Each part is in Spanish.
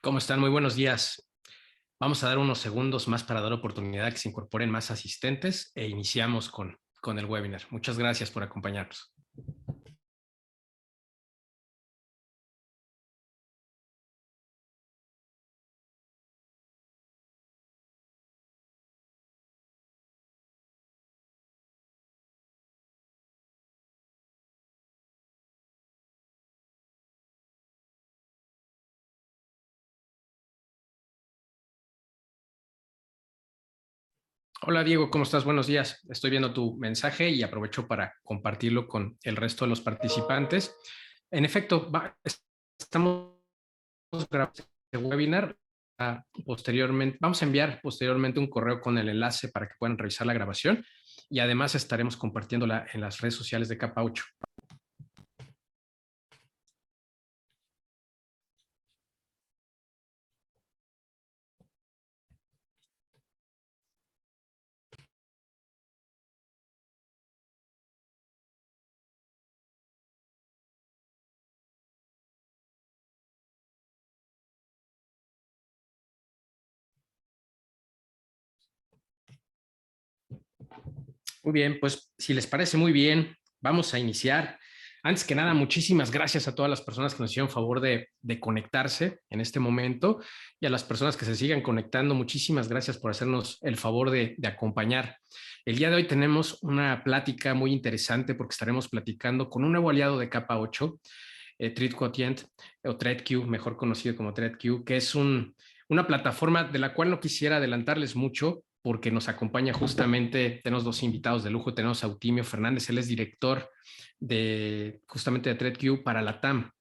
¿Cómo están? Muy buenos días. Vamos a dar unos segundos más para dar oportunidad a que se incorporen más asistentes e iniciamos con el webinar. Muchas gracias por acompañarnos. Hola Diego, ¿cómo estás? Buenos días. Estoy viendo tu mensaje y aprovecho para compartirlo con el resto de los participantes. En efecto, estamos grabando este webinar. Posteriormente, vamos a enviar posteriormente un correo con el enlace para que puedan revisar la grabación y además estaremos compartiéndola en las redes sociales de Capa 8. Muy bien, pues si les parece muy bien, vamos a iniciar. Antes que nada, muchísimas gracias a todas las personas que nos hicieron favor de conectarse en este momento y a las personas que se sigan conectando. Muchísimas gracias por hacernos el favor de acompañar. El día de hoy tenemos una plática muy interesante porque estaremos platicando con un nuevo aliado de Capa 8, TreatQuotient o TreatQ, mejor conocido como TreatQ, que es una plataforma de la cual no quisiera adelantarles mucho porque nos acompaña justamente, tenemos dos invitados de lujo, tenemos a Eutimio Fernández, él es director justamente de TreatQ para la TAM.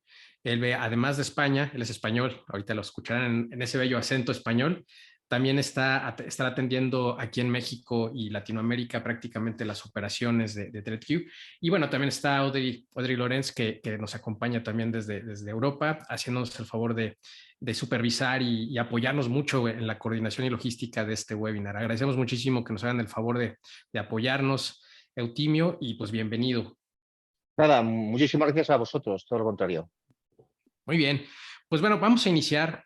Él ve, además de España, él es español, ahorita lo escucharán en ese bello acento español, también estará atendiendo aquí en México y Latinoamérica prácticamente las operaciones de TreatQ. Y bueno, también está Audrey Lorenz, que nos acompaña también desde Europa, haciéndonos el favor de supervisar y apoyarnos mucho en la coordinación y logística de este webinar. Agradecemos muchísimo que nos hagan el favor de apoyarnos, Eutimio, y pues bienvenido. Nada, muchísimas gracias a vosotros, todo lo contrario. Muy bien, pues bueno, vamos a iniciar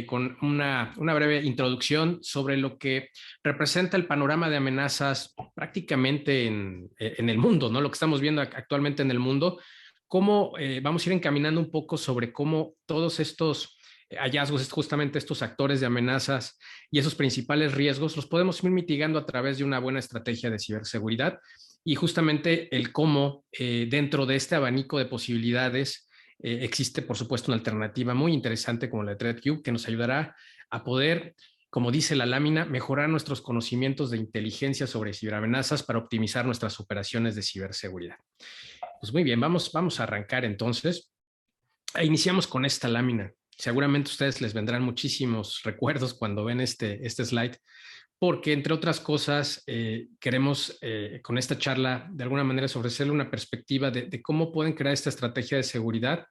con una breve introducción sobre lo que representa el panorama de amenazas prácticamente en el mundo, ¿no? Lo que estamos viendo actualmente en el mundo, cómo vamos a ir encaminando un poco sobre cómo todos estos hallazgos, justamente estos actores de amenazas y esos principales riesgos, los podemos ir mitigando a través de una buena estrategia de ciberseguridad y justamente el cómo dentro de este abanico de posibilidades existe, por supuesto, una alternativa muy interesante como la de ThreatQ que nos ayudará a poder, como dice la lámina, mejorar nuestros conocimientos de inteligencia sobre ciberamenazas para optimizar nuestras operaciones de ciberseguridad. Pues muy bien, vamos a arrancar entonces. Iniciamos con esta lámina. Seguramente a ustedes les vendrán muchísimos recuerdos cuando ven este slide, porque entre otras cosas queremos con esta charla de alguna manera ofrecerle una perspectiva de cómo pueden crear esta estrategia de seguridad,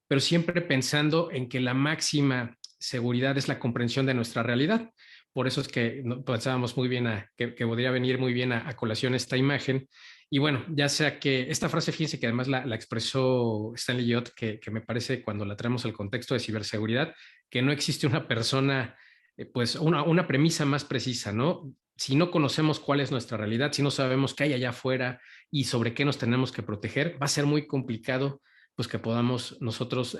pero siempre pensando en que la máxima seguridad es la comprensión de nuestra realidad. Por eso es que pensábamos muy bien que podría venir muy bien a colación esta imagen. Y bueno, ya sea que esta frase, fíjense que además la expresó Stanley Yot, que me parece cuando la traemos al contexto de ciberseguridad, que no existe una persona, pues una premisa más precisa, ¿no? Si no conocemos cuál es nuestra realidad, si no sabemos qué hay allá afuera y sobre qué nos tenemos que proteger, va a ser muy complicado pues que podamos nosotros,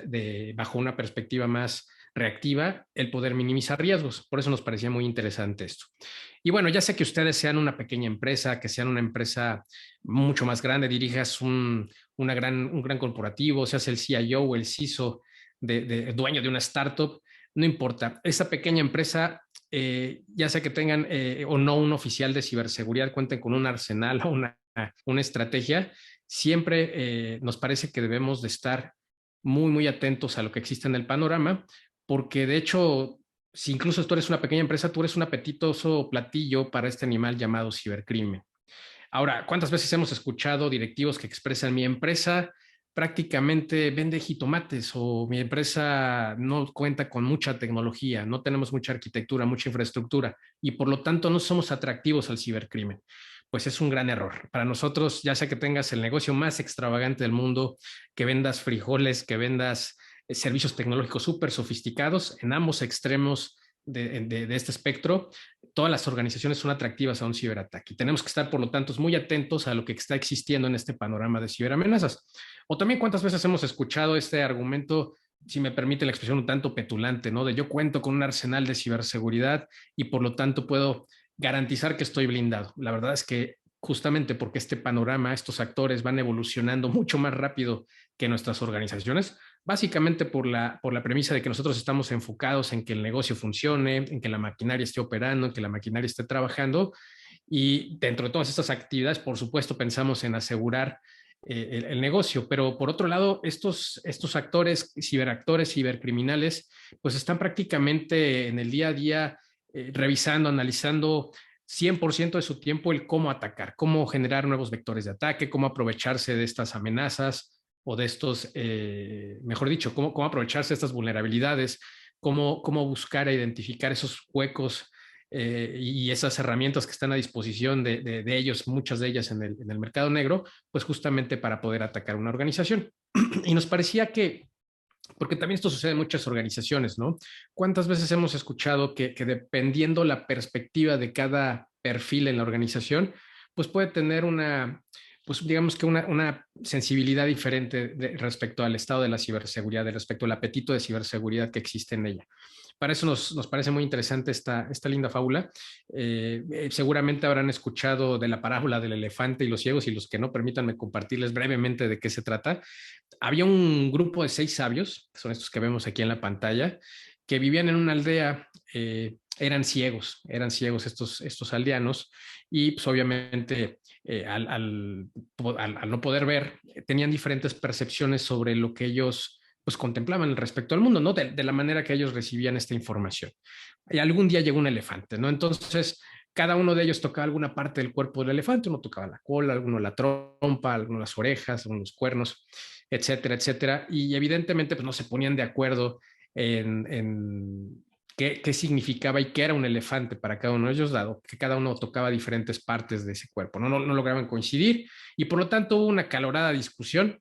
bajo una perspectiva más reactiva, el poder minimizar riesgos. Por eso nos parecía muy interesante esto. Y bueno, ya sea que ustedes sean una pequeña empresa, que sean una empresa mucho más grande, dirijas un gran corporativo, seas el CIO o el CISO dueño de una startup, no importa. Esa pequeña empresa, ya sea que tengan o no un oficial de ciberseguridad, cuenten con un arsenal o una estrategia, siempre nos parece que debemos de estar muy atentos a lo que existe en el panorama, porque de hecho, si incluso tú eres una pequeña empresa, tú eres un apetitoso platillo para este animal llamado cibercrimen. Ahora, ¿cuántas veces hemos escuchado directivos que expresan mi empresa prácticamente vende jitomates o mi empresa no cuenta con mucha tecnología, no tenemos mucha arquitectura, mucha infraestructura y por lo tanto no somos atractivos al cibercrimen? Pues es un gran error. Para nosotros, ya sea que tengas el negocio más extravagante del mundo, que vendas frijoles, que vendas servicios tecnológicos súper sofisticados en ambos extremos de este espectro. Todas las organizaciones son atractivas a un ciberataque y tenemos que estar, por lo tanto, muy atentos a lo que está existiendo en este panorama de ciberamenazas. O también cuántas veces hemos escuchado este argumento, si me permite la expresión un tanto petulante, ¿no? De yo cuento con un arsenal de ciberseguridad y por lo tanto puedo garantizar que estoy blindado. La verdad es que justamente porque este panorama, estos actores van evolucionando mucho más rápido que nuestras organizaciones, básicamente por la premisa de que nosotros estamos enfocados en que el negocio funcione, en que la maquinaria esté operando, en que la maquinaria esté trabajando. Y dentro de todas estas actividades, por supuesto, pensamos en asegurar el negocio. Pero por otro lado, estos actores, ciberactores, cibercriminales, pues están prácticamente en el día a día revisando, analizando 100% de su tiempo el cómo atacar, cómo generar nuevos vectores de ataque, cómo aprovecharse de estas amenazas o de estos, mejor dicho, cómo aprovecharse de estas vulnerabilidades, cómo buscar e identificar esos huecos y esas herramientas que están a disposición de ellos, muchas de ellas en el mercado negro, pues justamente para poder atacar una organización. Y nos parecía que porque también esto sucede en muchas organizaciones, ¿no? ¿Cuántas veces hemos escuchado que dependiendo la perspectiva de cada perfil en la organización, pues puede tener pues digamos que una sensibilidad diferente respecto al estado de la ciberseguridad, respecto al apetito de ciberseguridad que existe en ella? Para eso nos parece muy interesante esta linda fábula. Seguramente habrán escuchado de la parábola del elefante y los ciegos, y los que no, permítanme compartirles brevemente de qué se trata. Había un grupo de 6 sabios, que son estos que vemos aquí en la pantalla, que vivían en una aldea, eran ciegos estos aldeanos, y pues obviamente al no poder ver, tenían diferentes percepciones sobre lo que ellos pues contemplaban respecto al mundo, ¿no? De la manera que ellos recibían esta información. Y algún día llegó un elefante, ¿no? Entonces, cada uno de ellos tocaba alguna parte del cuerpo del elefante, uno tocaba la cola, alguno la trompa, alguno las orejas, algunos los cuernos, etcétera, etcétera. Y evidentemente pues no se ponían de acuerdo en qué significaba y qué era un elefante para cada uno de ellos, dado que cada uno tocaba diferentes partes de ese cuerpo. No lograban coincidir y por lo tanto hubo una acalorada discusión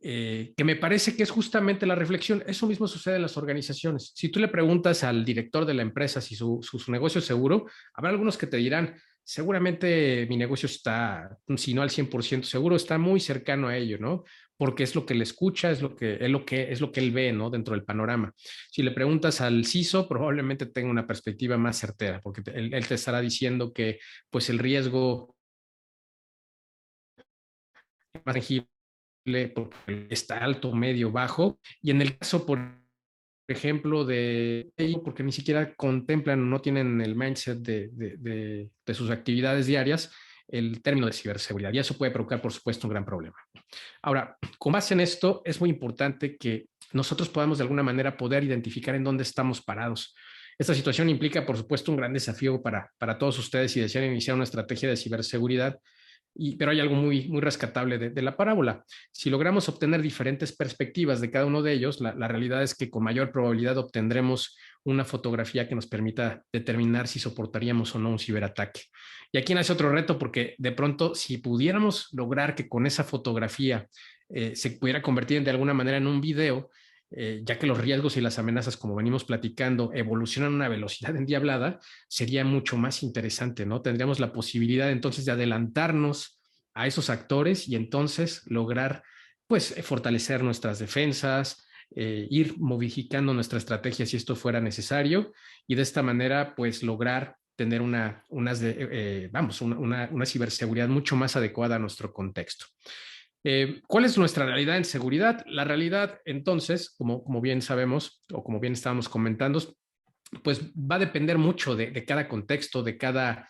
que me parece que es justamente la reflexión. Eso mismo sucede en las organizaciones. Si tú le preguntas al director de la empresa si su negocio es seguro, habrá algunos que te dirán, seguramente mi negocio está, si no al 100% seguro, está muy cercano a ello, ¿no? Porque es lo que le escucha, es lo que él ve, ¿no? Dentro del panorama. Si le preguntas al CISO, probablemente tenga una perspectiva más certera, porque él te estará diciendo que pues el riesgo más tangible porque está alto, medio, bajo. Y en el caso, por ejemplo, de ellos, porque ni siquiera contemplan, no tienen el mindset de sus actividades diarias, el término de ciberseguridad. Y eso puede provocar, por supuesto, un gran problema. Ahora, con base en esto, es muy importante que nosotros podamos de alguna manera poder identificar en dónde estamos parados. Esta situación implica, por supuesto, un gran desafío para todos ustedes si desean iniciar una estrategia de ciberseguridad. Pero hay algo muy rescatable de la parábola. Si logramos obtener diferentes perspectivas de cada uno de ellos, la realidad es que con mayor probabilidad obtendremos una fotografía que nos permita determinar si soportaríamos o no un ciberataque. Y aquí nace otro reto, porque de pronto, si pudiéramos lograr que con esa fotografía se pudiera convertir de alguna manera en un video, ya que los riesgos y las amenazas, como venimos platicando, evolucionan a una velocidad endiablada, sería mucho más interesante, ¿no? Tendríamos la posibilidad entonces de adelantarnos a esos actores y entonces lograr, pues, fortalecer nuestras defensas, ir modificando nuestra estrategia si esto fuera necesario, y de esta manera, pues, lograr tener una ciberseguridad mucho más adecuada a nuestro contexto. ¿Cuál es nuestra realidad en seguridad? La realidad, entonces, como bien sabemos, o como bien estábamos comentando, pues va a depender mucho de cada contexto, de cada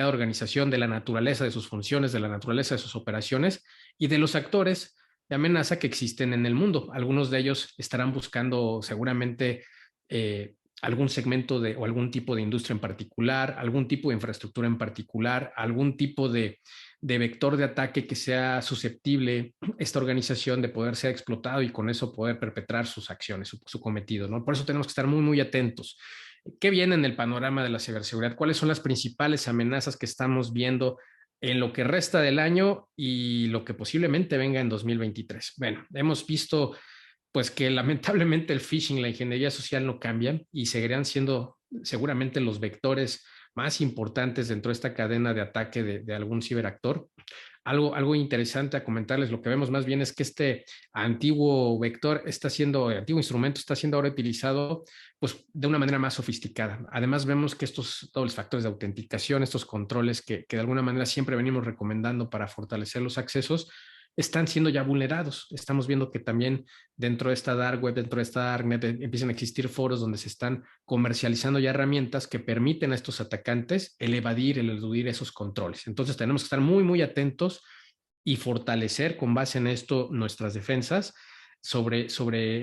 organización, de la naturaleza de sus funciones, de la naturaleza de sus operaciones y de los actores de amenaza que existen en el mundo. Algunos de ellos estarán buscando seguramente algún segmento o algún tipo de industria en particular, algún tipo de infraestructura en particular, algún tipo de vector de ataque que sea susceptible esta organización de poder ser explotado y con eso poder perpetrar sus acciones, su cometido, ¿no? Por eso tenemos que estar muy atentos. ¿Qué viene en el panorama de la ciberseguridad? ¿Cuáles son las principales amenazas que estamos viendo en lo que resta del año y lo que posiblemente venga en 2023? Bueno, hemos visto Pues que lamentablemente el phishing, la ingeniería social no cambian y seguirán siendo seguramente los vectores más importantes dentro de esta cadena de ataque de algún ciberactor. Algo interesante a comentarles, lo que vemos más bien es que este antiguo vector antiguo instrumento está siendo ahora utilizado pues de una manera más sofisticada. Además vemos que estos dobles factores de autenticación, estos controles que de alguna manera siempre venimos recomendando para fortalecer los accesos, están siendo ya vulnerados. Estamos viendo que también dentro de esta dark web, dentro de esta darknet, empiezan a existir foros donde se están comercializando ya herramientas que permiten a estos atacantes el eludir esos controles. Entonces tenemos que estar muy, muy atentos y fortalecer con base en esto nuestras defensas sobre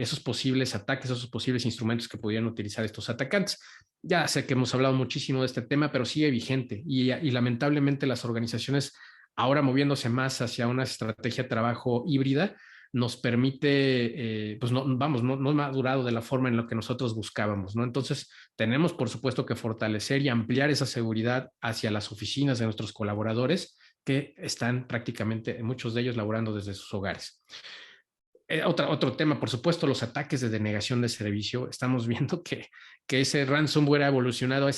esos posibles ataques, esos posibles instrumentos que pudieran utilizar estos atacantes. Ya sé que hemos hablado muchísimo de este tema, pero sigue vigente y lamentablemente las organizaciones ahora moviéndose más hacia una estrategia de trabajo híbrida, nos permite, pues no, vamos, no ha madurado de la forma en la que nosotros buscábamos, ¿no? Entonces, tenemos, por supuesto, que fortalecer y ampliar esa seguridad hacia las oficinas de nuestros colaboradores que están prácticamente, muchos de ellos, laborando desde sus hogares. Otro tema, por supuesto, los ataques de denegación de servicio. Estamos viendo que ese ransomware ha evolucionado a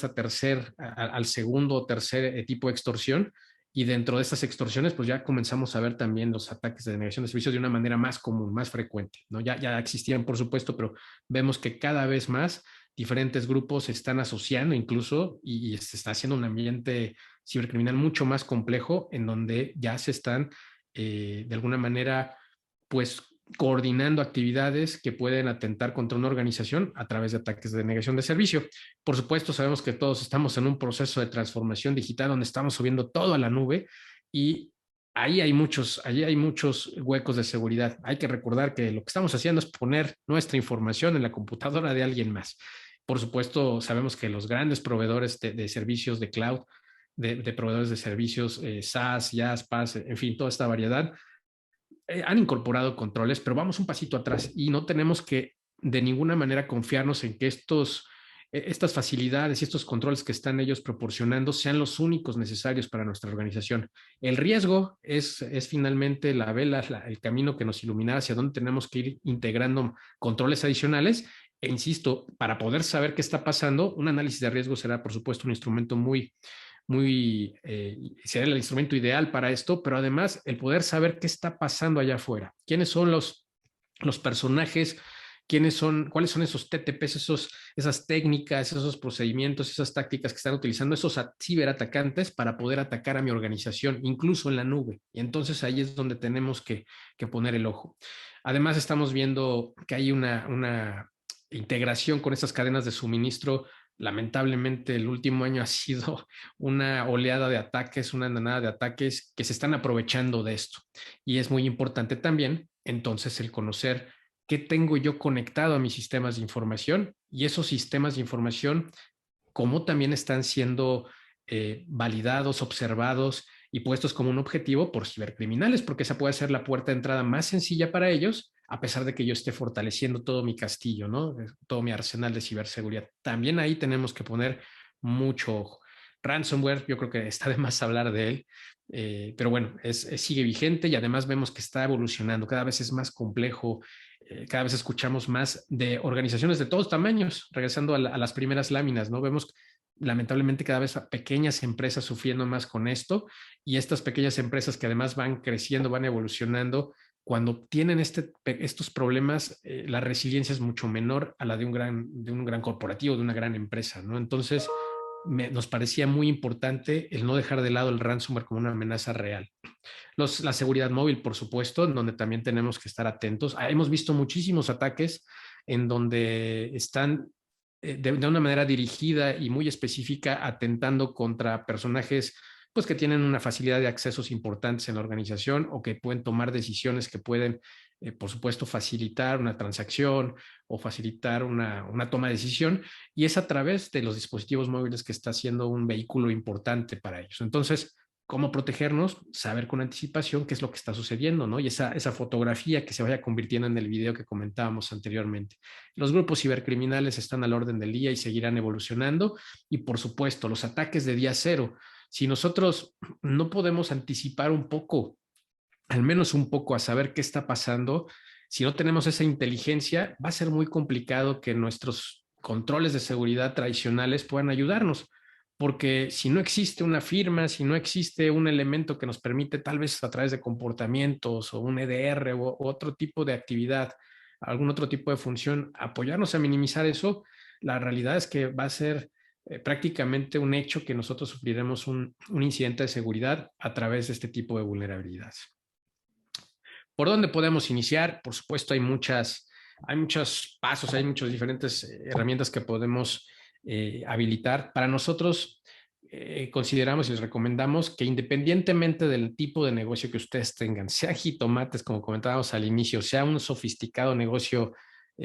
al segundo o tercer tipo de extorsión, y dentro de estas extorsiones, pues ya comenzamos a ver también los ataques de denegación de servicios de una manera más común, más frecuente, ¿no? Ya existían, por supuesto, pero vemos que cada vez más diferentes grupos se están asociando incluso y se está haciendo un ambiente cibercriminal mucho más complejo en donde ya se están de alguna manera pues coordinando actividades que pueden atentar contra una organización a través de ataques de denegación de servicio. Por supuesto, sabemos que todos estamos en un proceso de transformación digital donde estamos subiendo todo a la nube y ahí hay muchos huecos de seguridad. Hay que recordar que lo que estamos haciendo es poner nuestra información en la computadora de alguien más. Por supuesto, sabemos que los grandes proveedores de servicios de cloud, de proveedores de servicios SaaS, IaaS, PaaS, en fin, toda esta variedad, han incorporado controles, pero vamos un pasito atrás y no tenemos que de ninguna manera confiarnos en que estas facilidades y estos controles que están ellos proporcionando sean los únicos necesarios para nuestra organización. El riesgo es finalmente la vela, el camino que nos iluminará hacia dónde tenemos que ir integrando controles adicionales. E insisto, para poder saber qué está pasando, un análisis de riesgo será, por supuesto, un instrumento sería el instrumento ideal para esto, pero además el poder saber qué está pasando allá afuera, quiénes son los personajes, cuáles son esos TTPs, esas técnicas, esos procedimientos, esas tácticas que están utilizando esos ciberatacantes para poder atacar a mi organización, incluso en la nube. Y entonces ahí es donde tenemos que poner el ojo. Además, estamos viendo que hay una integración con estas cadenas de suministro. Lamentablemente, el último año ha sido una oleada de ataques, una andanada de ataques que se están aprovechando de esto. Y es muy importante también, entonces, el conocer qué tengo yo conectado a mis sistemas de información y esos sistemas de información, cómo también están siendo validados, observados y puestos como un objetivo por cibercriminales, porque esa puede ser la puerta de entrada más sencilla para ellos, a pesar de que yo esté fortaleciendo todo mi castillo, ¿no? Todo mi arsenal de ciberseguridad. También ahí tenemos que poner mucho ojo. Ransomware, yo creo que está de más hablar de él, pero bueno, sigue vigente y además vemos que está evolucionando, cada vez es más complejo, cada vez escuchamos más de organizaciones de todos tamaños, regresando a las primeras láminas, ¿no? Vemos lamentablemente cada vez pequeñas empresas sufriendo más con esto y estas pequeñas empresas que además van creciendo, van evolucionando, cuando tienen estos problemas, la resiliencia es mucho menor a la de un gran corporativo, de una gran empresa, ¿no? Entonces, nos parecía muy importante el no dejar de lado el ransomware como una amenaza real. La seguridad móvil, por supuesto, en donde también tenemos que estar atentos. Hemos visto muchísimos ataques en donde están de una manera dirigida y muy específica atentando contra personajes pues que tienen una facilidad de accesos importantes en la organización o que pueden tomar decisiones que pueden, por supuesto, facilitar una transacción o facilitar una toma de decisión, y es a través de los dispositivos móviles que está siendo un vehículo importante para ellos. Entonces, cómo protegernos, saber con anticipación qué es lo que está sucediendo, ¿no? Y esa fotografía que se vaya convirtiendo en el video que comentábamos anteriormente. Los grupos cibercriminales están al orden del día y seguirán evolucionando. Y por supuesto, los ataques de día cero. Si nosotros no podemos anticipar un poco, al menos un poco, a saber qué está pasando, Si no tenemos esa inteligencia, va a ser muy complicado que nuestros controles de seguridad tradicionales puedan ayudarnos, porque si no existe una firma, si no existe un elemento que nos permite tal vez a través de comportamientos o un EDR o otro tipo de actividad, algún otro tipo de función, apoyarnos a minimizar eso, la realidad es que va a ser prácticamente un hecho que nosotros sufriremos un incidente de seguridad a través de este tipo de vulnerabilidades. ¿Por dónde podemos iniciar? Por supuesto, hay muchos pasos, hay muchas diferentes herramientas que podemos habilitar. Para nosotros, consideramos y les recomendamos que independientemente del tipo de negocio que ustedes tengan, sea jitomates, como comentábamos al inicio, sea un sofisticado negocio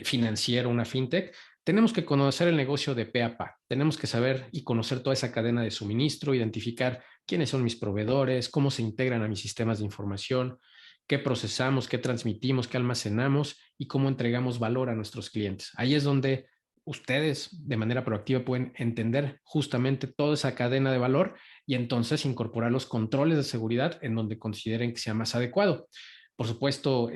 financiero, una fintech, tenemos que conocer el negocio de pe a pa. Tenemos que saber y conocer toda esa cadena de suministro, identificar quiénes son mis proveedores, cómo se integran a mis sistemas de información, qué procesamos, qué transmitimos, qué almacenamos y cómo entregamos valor a nuestros clientes. Ahí es donde ustedes de manera proactiva pueden entender justamente toda esa cadena de valor y entonces incorporar los controles de seguridad en donde consideren que sea más adecuado. Por supuesto,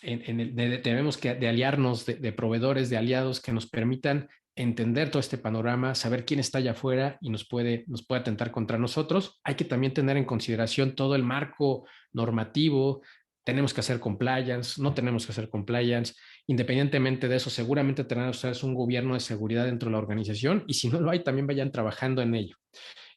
debemos de aliarnos de proveedores, de aliados que nos permitan entender todo este panorama, saber quién está allá afuera y nos puede atentar contra nosotros. Hay que también tener en consideración todo el marco normativo. Tenemos que hacer compliance, no tenemos que hacer compliance. Independientemente de eso, seguramente tendrán ustedes un gobierno de seguridad dentro de la organización y si no lo hay, también vayan trabajando en ello.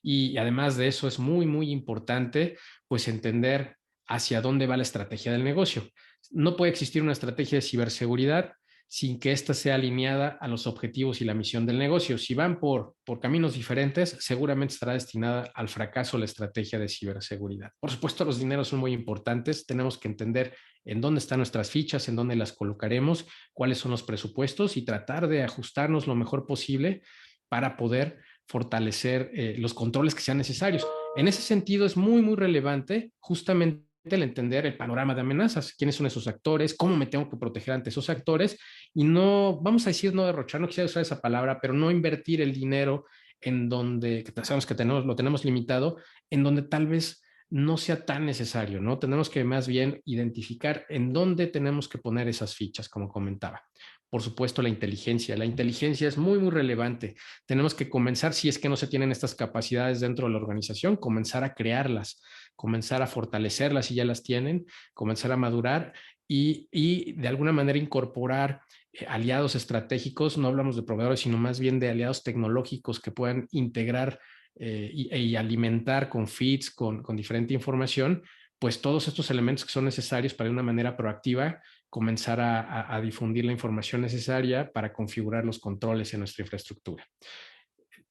Y además de eso, es muy, muy importante pues entender hacia dónde va la estrategia del negocio. No puede existir una estrategia de ciberseguridad sin que ésta sea alineada a los objetivos y la misión del negocio. Si van por caminos diferentes, seguramente estará destinada al fracaso la estrategia de ciberseguridad. Por supuesto, los dineros son muy importantes. Tenemos que entender en dónde están nuestras fichas, en dónde las colocaremos, cuáles son los presupuestos y tratar de ajustarnos lo mejor posible para poder fortalecer los controles que sean necesarios. En ese sentido, es muy, muy relevante justamente el entender el panorama de amenazas, quiénes son esos actores, cómo me tengo que proteger ante esos actores y no, vamos a decir, no derrochar, no quisiera usar esa palabra, pero no invertir el dinero en donde, que sabemos que lo tenemos limitado, en donde tal vez no sea tan necesario, ¿no? Tenemos que más bien identificar en dónde tenemos que poner esas fichas, como comentaba. Por supuesto, la inteligencia. La inteligencia es muy, muy relevante. Tenemos que comenzar, si es que no se tienen estas capacidades dentro de la organización, comenzar a crearlas, comenzar a fortalecerlas si ya las tienen, comenzar a madurar y de alguna manera incorporar aliados estratégicos. No hablamos de proveedores, sino más bien de aliados tecnológicos que puedan integrar y alimentar con feeds, con diferente información, pues todos estos elementos que son necesarios para de una manera proactiva comenzar a difundir la información necesaria para configurar los controles en nuestra infraestructura.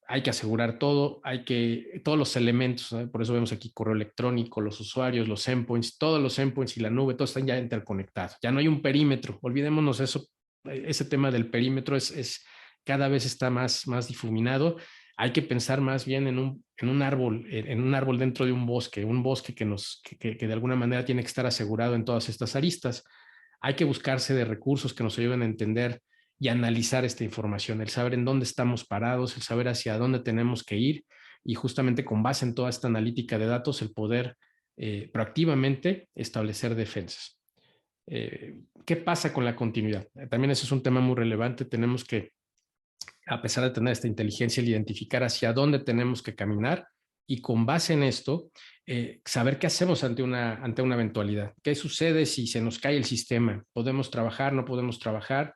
Hay que asegurar todo, todos los elementos, ¿no? Por eso vemos aquí correo electrónico, los usuarios, los endpoints, todos los endpoints y la nube, todos están ya interconectados. Ya no hay un perímetro, olvidémonos eso, ese tema del perímetro cada vez está más difuminado. Hay que pensar más bien en un árbol dentro de un bosque que de alguna manera tiene que estar asegurado en todas estas aristas. Hay que buscarse de recursos que nos ayuden a entender y analizar esta información, el saber en dónde estamos parados, el saber hacia dónde tenemos que ir y justamente con base en toda esta analítica de datos, el poder proactivamente establecer defensas. ¿Qué pasa con la continuidad? También ese es un tema muy relevante. Tenemos que, a pesar de tener esta inteligencia, el identificar hacia dónde tenemos que caminar y con base en esto, saber qué hacemos ante una eventualidad. ¿Qué sucede si se nos cae el sistema? ¿Podemos trabajar? ¿No podemos trabajar?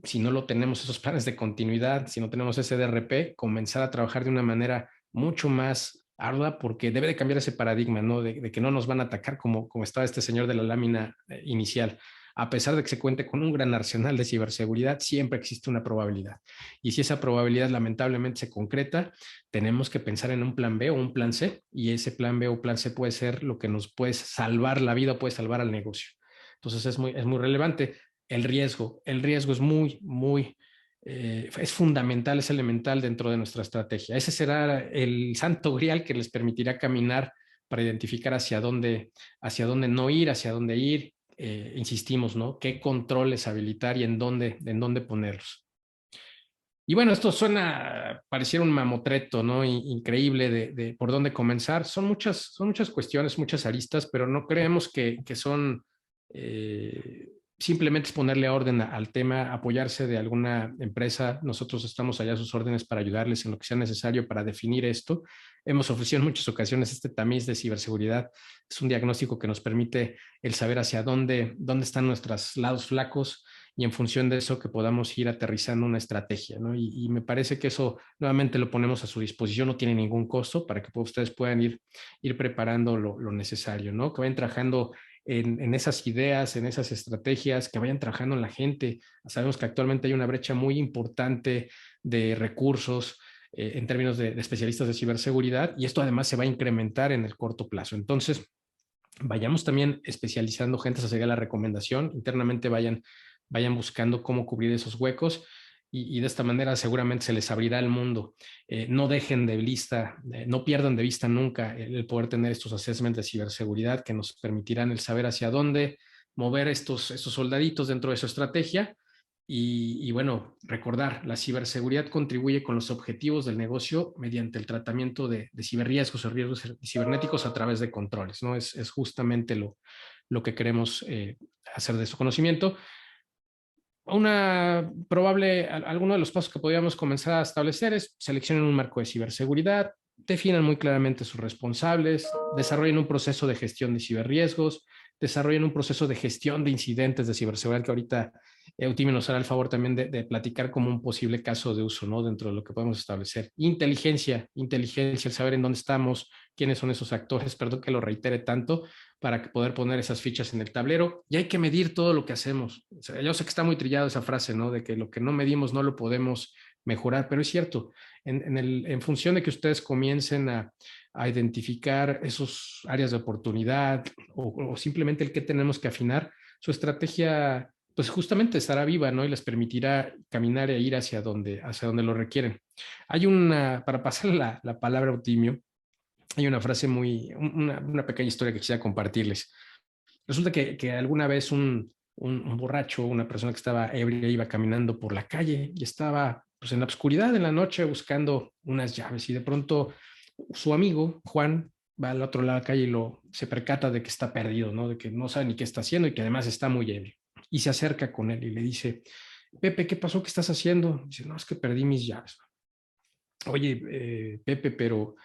Si no lo tenemos esos planes de continuidad, si no tenemos ese DRP, comenzar a trabajar de una manera mucho más ardua porque debe de cambiar ese paradigma, ¿no? De que no nos van a atacar como estaba este señor de la lámina inicial. A pesar de que se cuente con un gran arsenal de ciberseguridad, siempre existe una probabilidad. Y si esa probabilidad lamentablemente se concreta, tenemos que pensar en un plan B o un plan C, y ese plan B o plan C puede ser lo que nos puede salvar la vida, puede salvar al negocio. Entonces es muy relevante. El riesgo es es fundamental, es elemental dentro de nuestra estrategia. Ese será el santo grial que les permitirá caminar para identificar hacia dónde no ir, hacia dónde ir. Insistimos, ¿no? ¿Qué controles habilitar y en dónde ponerlos? Y bueno, esto pareciera un mamotreto, ¿no? Increíble de por dónde comenzar. Son muchas cuestiones, muchas aristas, pero no creemos que son simplemente es ponerle orden al tema, apoyarse de alguna empresa. Nosotros estamos allá a sus órdenes para ayudarles en lo que sea necesario para definir esto. Hemos ofrecido en muchas ocasiones este tamiz de ciberseguridad. Es un diagnóstico que nos permite el saber hacia dónde están nuestros lados flacos y en función de eso que podamos ir aterrizando una estrategia, ¿no? Y me parece que eso nuevamente lo ponemos a su disposición, no tiene ningún costo para que ustedes puedan ir preparando lo necesario, ¿no? Que vayan trabajando en esas ideas, en esas estrategias, que vayan trabajando en la gente. Sabemos que actualmente hay una brecha muy importante de recursos en términos de especialistas de ciberseguridad y esto además se va a incrementar en el corto plazo. Entonces, vayamos también especializando gente, esa sería la recomendación. Internamente vayan buscando cómo cubrir esos huecos y de esta manera seguramente se les abrirá el mundo. No dejen de vista, no pierdan de vista nunca el poder tener estos assessments de ciberseguridad que nos permitirán el saber hacia dónde mover estos soldaditos dentro de su estrategia. Bueno, recordar, la ciberseguridad contribuye con los objetivos del negocio mediante el tratamiento de ciberriesgos o riesgos cibernéticos a través de controles, ¿no? Es justamente lo que queremos hacer de su conocimiento. Alguno de los pasos que podríamos comenzar a establecer es seleccionen un marco de ciberseguridad, definan muy claramente sus responsables, desarrollen un proceso de gestión de ciberriesgos, desarrollen un proceso de gestión de incidentes de ciberseguridad que ahorita Eutimio nos hará el favor también de platicar como un posible caso de uso, ¿no? Dentro de lo que podemos establecer. Inteligencia, el saber en dónde estamos, quiénes son esos actores, perdón que lo reitere tanto, para poder poner esas fichas en el tablero. Y hay que medir todo lo que hacemos. O sea, yo sé que está muy trillado esa frase, ¿no? De que lo que no medimos no lo podemos mejorar, pero es cierto. En función de que ustedes comiencen a identificar esos áreas de oportunidad o simplemente el que tenemos que afinar, su estrategia pues justamente estará viva, ¿no? Y les permitirá caminar e ir hacia donde lo requieren. Para pasar la palabra a Eutimio, hay una frase una pequeña historia que quisiera compartirles. Resulta que alguna vez un borracho, una persona que estaba ebria, iba caminando por la calle y estaba pues en la oscuridad en la noche buscando unas llaves y de pronto su amigo Juan va al otro lado de la calle y se percata de que está perdido, ¿no? De que no sabe ni qué está haciendo y que además está muy ebrio. Y se acerca con él y le dice, Pepe, ¿qué pasó? ¿Qué estás haciendo? Dice, no, es que perdí mis llaves. Oye, Pepe, pero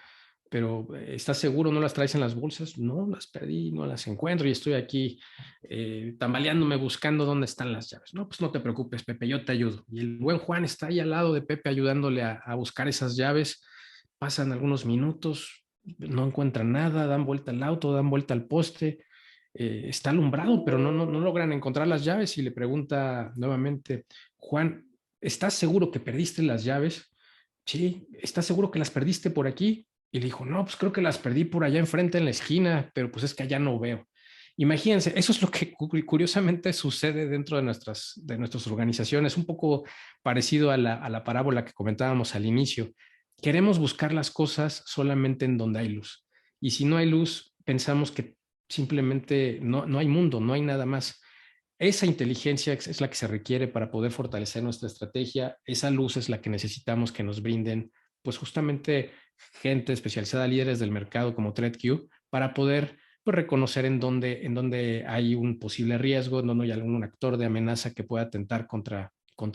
¿estás seguro? ¿No las traes en las bolsas? No, las perdí, no las encuentro y estoy aquí tambaleándome buscando dónde están las llaves. No, pues no te preocupes, Pepe, yo te ayudo. Y el buen Juan está ahí al lado de Pepe ayudándole a buscar esas llaves. Pasan algunos minutos, no encuentran nada, dan vuelta al auto, dan vuelta al poste. Está alumbrado, pero no logran encontrar las llaves y le pregunta nuevamente, Juan, ¿estás seguro que perdiste las llaves? Sí, ¿estás seguro que las perdiste por aquí? Y le dijo, no, pues creo que las perdí por allá enfrente en la esquina, pero pues es que allá no veo. Imagínense, eso es lo que curiosamente sucede dentro de nuestras organizaciones, un poco parecido a la parábola que comentábamos al inicio. Queremos buscar las cosas solamente en donde hay luz. Y si no hay luz, pensamos que simplemente no hay mundo, no hay nada más. Esa inteligencia es la que se requiere para poder fortalecer nuestra estrategia. Esa luz es la que necesitamos que nos brinden, pues justamente gente especializada, líderes del mercado como ThreatQ, para poder pues, reconocer en dónde hay un posible riesgo, en dónde hay algún actor de amenaza que pueda atentar contra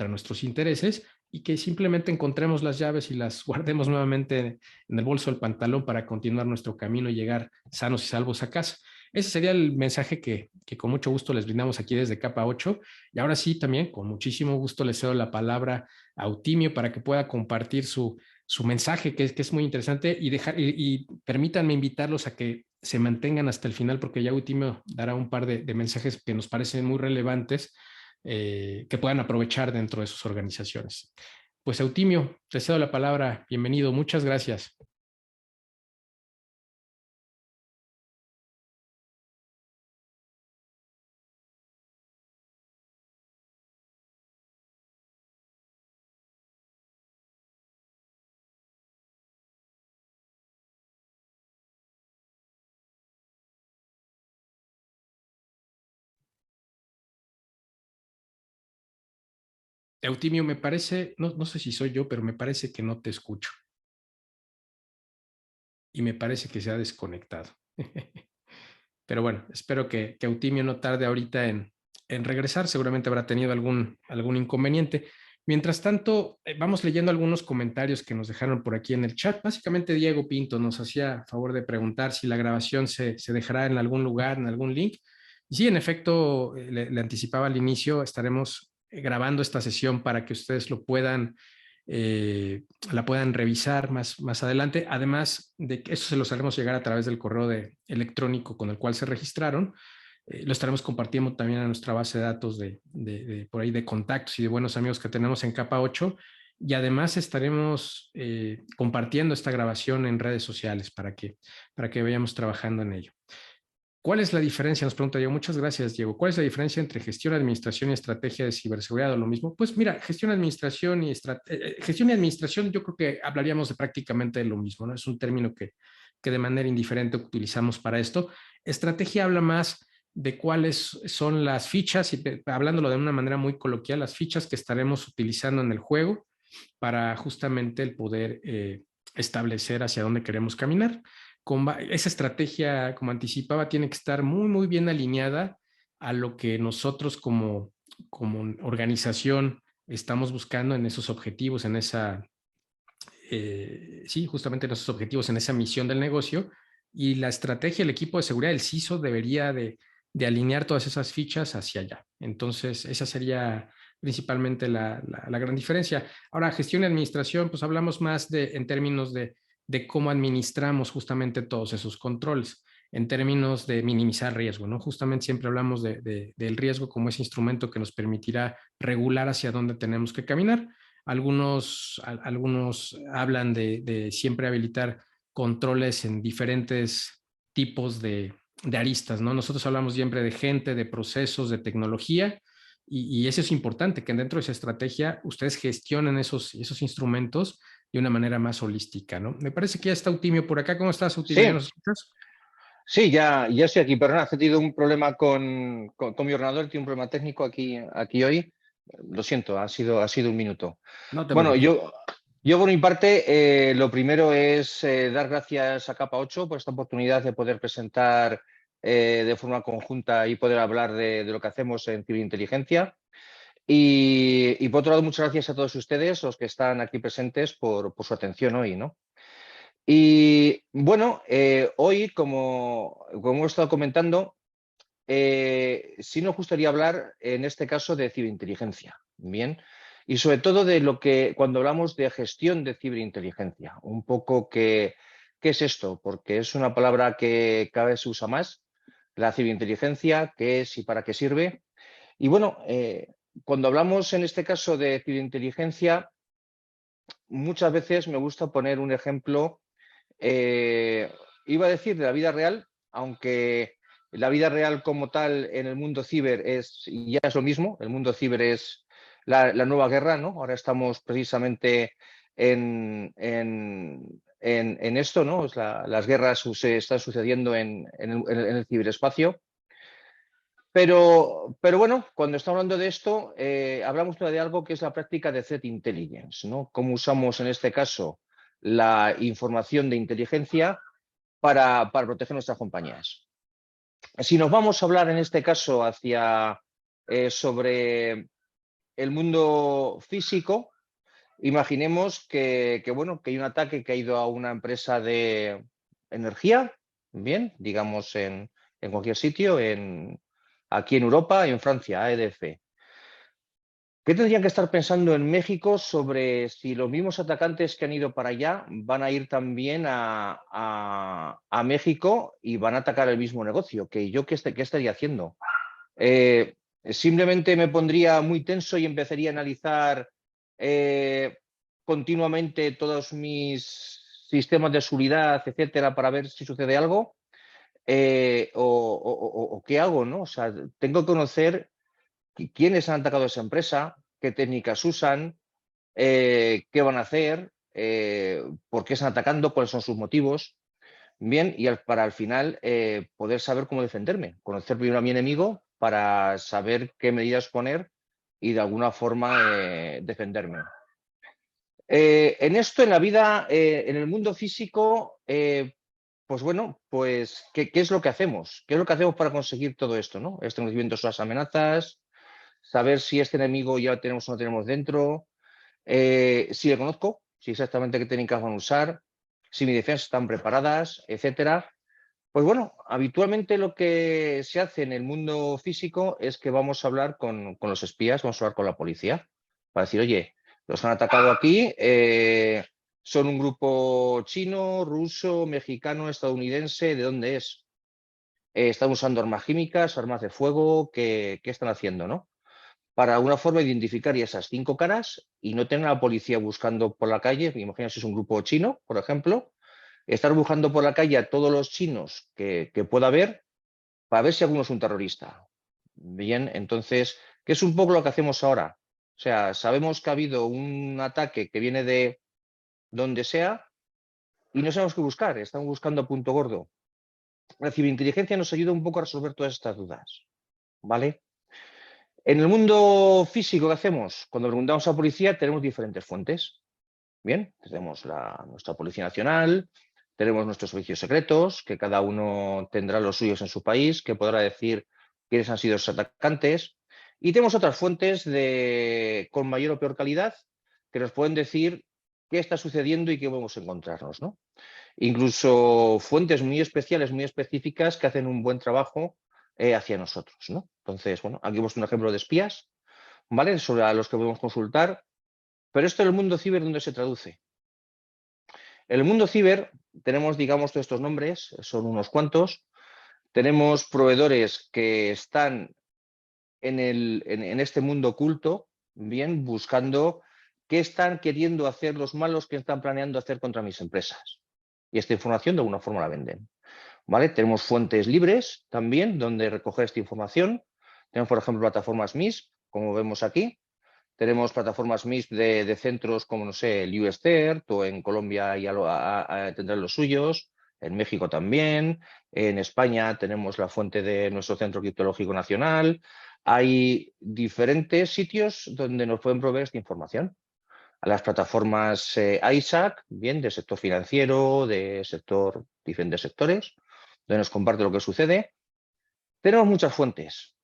nuestros intereses y que simplemente encontremos las llaves y las guardemos nuevamente en el bolso del pantalón para continuar nuestro camino y llegar sanos y salvos a casa. Ese sería el mensaje que con mucho gusto les brindamos aquí desde Capa 8. Y ahora sí, también con muchísimo gusto les cedo la palabra a Eutimio para que pueda compartir su mensaje, que es muy interesante, y permítanme invitarlos a que se mantengan hasta el final, porque ya Eutimio dará un par de mensajes que nos parecen muy relevantes, que puedan aprovechar dentro de sus organizaciones. Pues Eutimio, te cedo la palabra. Bienvenido. Muchas gracias. Eutimio, me parece, no sé si soy yo, pero me parece que no te escucho y me parece que se ha desconectado. Pero bueno, espero que Eutimio no tarde ahorita en regresar, seguramente habrá tenido algún inconveniente. Mientras tanto, vamos leyendo algunos comentarios que nos dejaron por aquí en el chat. Básicamente, Diego Pinto nos hacía favor de preguntar si la grabación se dejará en algún lugar, en algún link. Y sí, en efecto, le anticipaba al inicio, estaremos grabando esta sesión para que ustedes la puedan revisar más adelante. Además de que eso se los haremos llegar a través del correo electrónico con el cual se registraron. Lo estaremos compartiendo también a nuestra base de datos por ahí de contactos y de buenos amigos que tenemos en Capa 8. Y además estaremos compartiendo esta grabación en redes sociales para que vayamos trabajando en ello. ¿Cuál es la diferencia? Nos pregunta Diego. Muchas gracias, Diego. ¿Cuál es la diferencia entre gestión, administración y estrategia de ciberseguridad o lo mismo? Pues mira, gestión, administración gestión y administración yo creo que hablaríamos de prácticamente lo mismo, ¿no? Es un término que de manera indiferente utilizamos para esto. Estrategia habla más de cuáles son las fichas, y hablándolo de una manera muy coloquial, las fichas que estaremos utilizando en el juego para justamente el poder establecer hacia dónde queremos caminar. Esa estrategia, como anticipaba, tiene que estar muy bien alineada a lo que nosotros como organización estamos buscando en esos objetivos, sí, justamente en esos objetivos, en esa misión del negocio. Y la estrategia, el equipo de seguridad, el CISO, debería de alinear todas esas fichas hacia allá. Entonces, esa sería principalmente la gran diferencia. Ahora, gestión y administración, pues hablamos más en términos de cómo administramos justamente todos esos controles, en términos de minimizar riesgo, ¿no? Justamente siempre hablamos del riesgo como ese instrumento que nos permitirá regular hacia dónde tenemos que caminar. Algunos hablan de siempre habilitar controles en diferentes tipos de aristas, ¿no? Nosotros hablamos siempre de gente, de procesos, de tecnología, y eso es importante, que dentro de esa estrategia ustedes gestionen esos instrumentos de una manera más holística, ¿no? Me parece que ya está Eutimio por acá. ¿Cómo estás, Eutimio? ¿Ya Sí, nos escuchas? sí, ya estoy aquí. Perdona, he tenido un problema con mi ordenador, tiene un problema técnico aquí hoy. Lo siento, ha sido un minuto. No te Bueno, preocupes. yo por mi parte, lo primero es dar gracias a Capa 8 por esta oportunidad de poder presentar de forma conjunta y poder hablar de lo que hacemos en ciberinteligencia. Y por otro lado, muchas gracias a todos ustedes, los que están aquí presentes, por su atención hoy, ¿no? Y bueno, hoy, como hemos estado comentando, sí nos gustaría hablar en este caso de ciberinteligencia, ¿bien? Y sobre todo de lo que, cuando hablamos de gestión de ciberinteligencia, un poco qué es esto, porque es una palabra que cada vez se usa más, la ciberinteligencia, qué es y para qué sirve. Y bueno, cuando hablamos en este caso de ciberinteligencia, muchas veces me gusta poner un ejemplo, iba a decir de la vida real, aunque la vida real como tal en el mundo ciber ya es lo mismo, el mundo ciber es la nueva guerra, ¿no? Ahora estamos precisamente en esto, ¿no? Las guerras se están sucediendo en el ciberespacio. Pero bueno, cuando estamos hablando de esto, hablamos de algo que es la práctica de threat intelligence, ¿no? Cómo usamos en este caso la información de inteligencia para proteger nuestras compañías. Si nos vamos a hablar en este caso sobre el mundo físico, imaginemos bueno, que hay un ataque que ha ido a una empresa de energía, bien, digamos en cualquier sitio, aquí en Europa, en Francia, a EDF. ¿Qué tendrían que estar pensando en México sobre si los mismos atacantes que han ido para allá van a ir también a México y van a atacar el mismo negocio? ¿Qué estaría haciendo? Simplemente me pondría muy tenso y empezaría a analizar continuamente todos mis sistemas de seguridad, etcétera, para ver si sucede algo. O qué hago, ¿no? O sea, tengo que conocer quiénes han atacado a esa empresa, qué técnicas usan, qué van a hacer, por qué están atacando, cuáles son sus motivos. Bien, y para al final poder saber cómo defenderme, conocer primero a mi enemigo para saber qué medidas poner y de alguna forma defenderme. En esto, en la vida, en el mundo físico, pues bueno, pues ¿qué es lo que hacemos? ¿Qué es lo que hacemos para conseguir todo esto, ¿no? Este conocimiento sobre las amenazas, saber si este enemigo ya lo tenemos o no tenemos dentro, si le conozco, si exactamente qué técnicas van a usar, si mis defensas están preparadas, etcétera. Pues bueno, habitualmente lo que se hace en el mundo físico es que vamos a hablar con los espías, vamos a hablar con la policía, para decir, oye, los han atacado aquí, son un grupo chino, ruso, mexicano, estadounidense, ¿de dónde es? ¿Están usando armas químicas, armas de fuego? ¿Qué están haciendo, no? Para una forma de identificar esas 5 caras y no tener a la policía buscando por la calle, imagina si es un grupo chino, por ejemplo, estar buscando por la calle a todos los chinos que pueda haber para ver si alguno es un terrorista. Bien, entonces, ¿qué es un poco lo que hacemos ahora? O sea, sabemos que ha habido un ataque que viene de donde sea y no sabemos qué buscar, estamos buscando a punto gordo. La ciberinteligencia nos ayuda un poco a resolver todas estas dudas, ¿vale? En el mundo físico, ¿qué hacemos? Cuando preguntamos a la policía tenemos diferentes fuentes. Bien, tenemos nuestra Policía Nacional, tenemos nuestros servicios secretos, que cada uno tendrá los suyos en su país, que podrá decir quiénes han sido los atacantes. Y tenemos otras fuentes con mayor o peor calidad que nos pueden decir qué está sucediendo y qué podemos encontrarnos, ¿no? Incluso fuentes muy especiales, muy específicas, que hacen un buen trabajo hacia nosotros, ¿no? Entonces, bueno, aquí hemos un ejemplo de espías, ¿vale? Sobre a los que podemos consultar. Pero esto en el mundo ciber, ¿dónde se traduce? En el mundo ciber tenemos, digamos, todos estos nombres, son unos cuantos. Tenemos proveedores que están en este mundo oculto, bien, buscando qué están queriendo hacer los malos, qué están planeando hacer contra mis empresas. Y esta información de alguna forma la venden. ¿Vale? Tenemos fuentes libres también donde recoger esta información. Tenemos, por ejemplo, plataformas MISP, como vemos aquí. Tenemos plataformas MISP de centros como, no sé, el USCERT o en Colombia ya tendrán los suyos, en México también, en España tenemos la fuente de nuestro Centro Criptológico Nacional. Hay diferentes sitios donde nos pueden proveer esta información. A las plataformas ISAC, bien, del sector financiero, de sector, diferentes sectores, donde nos comparte lo que sucede. Tenemos muchas fuentes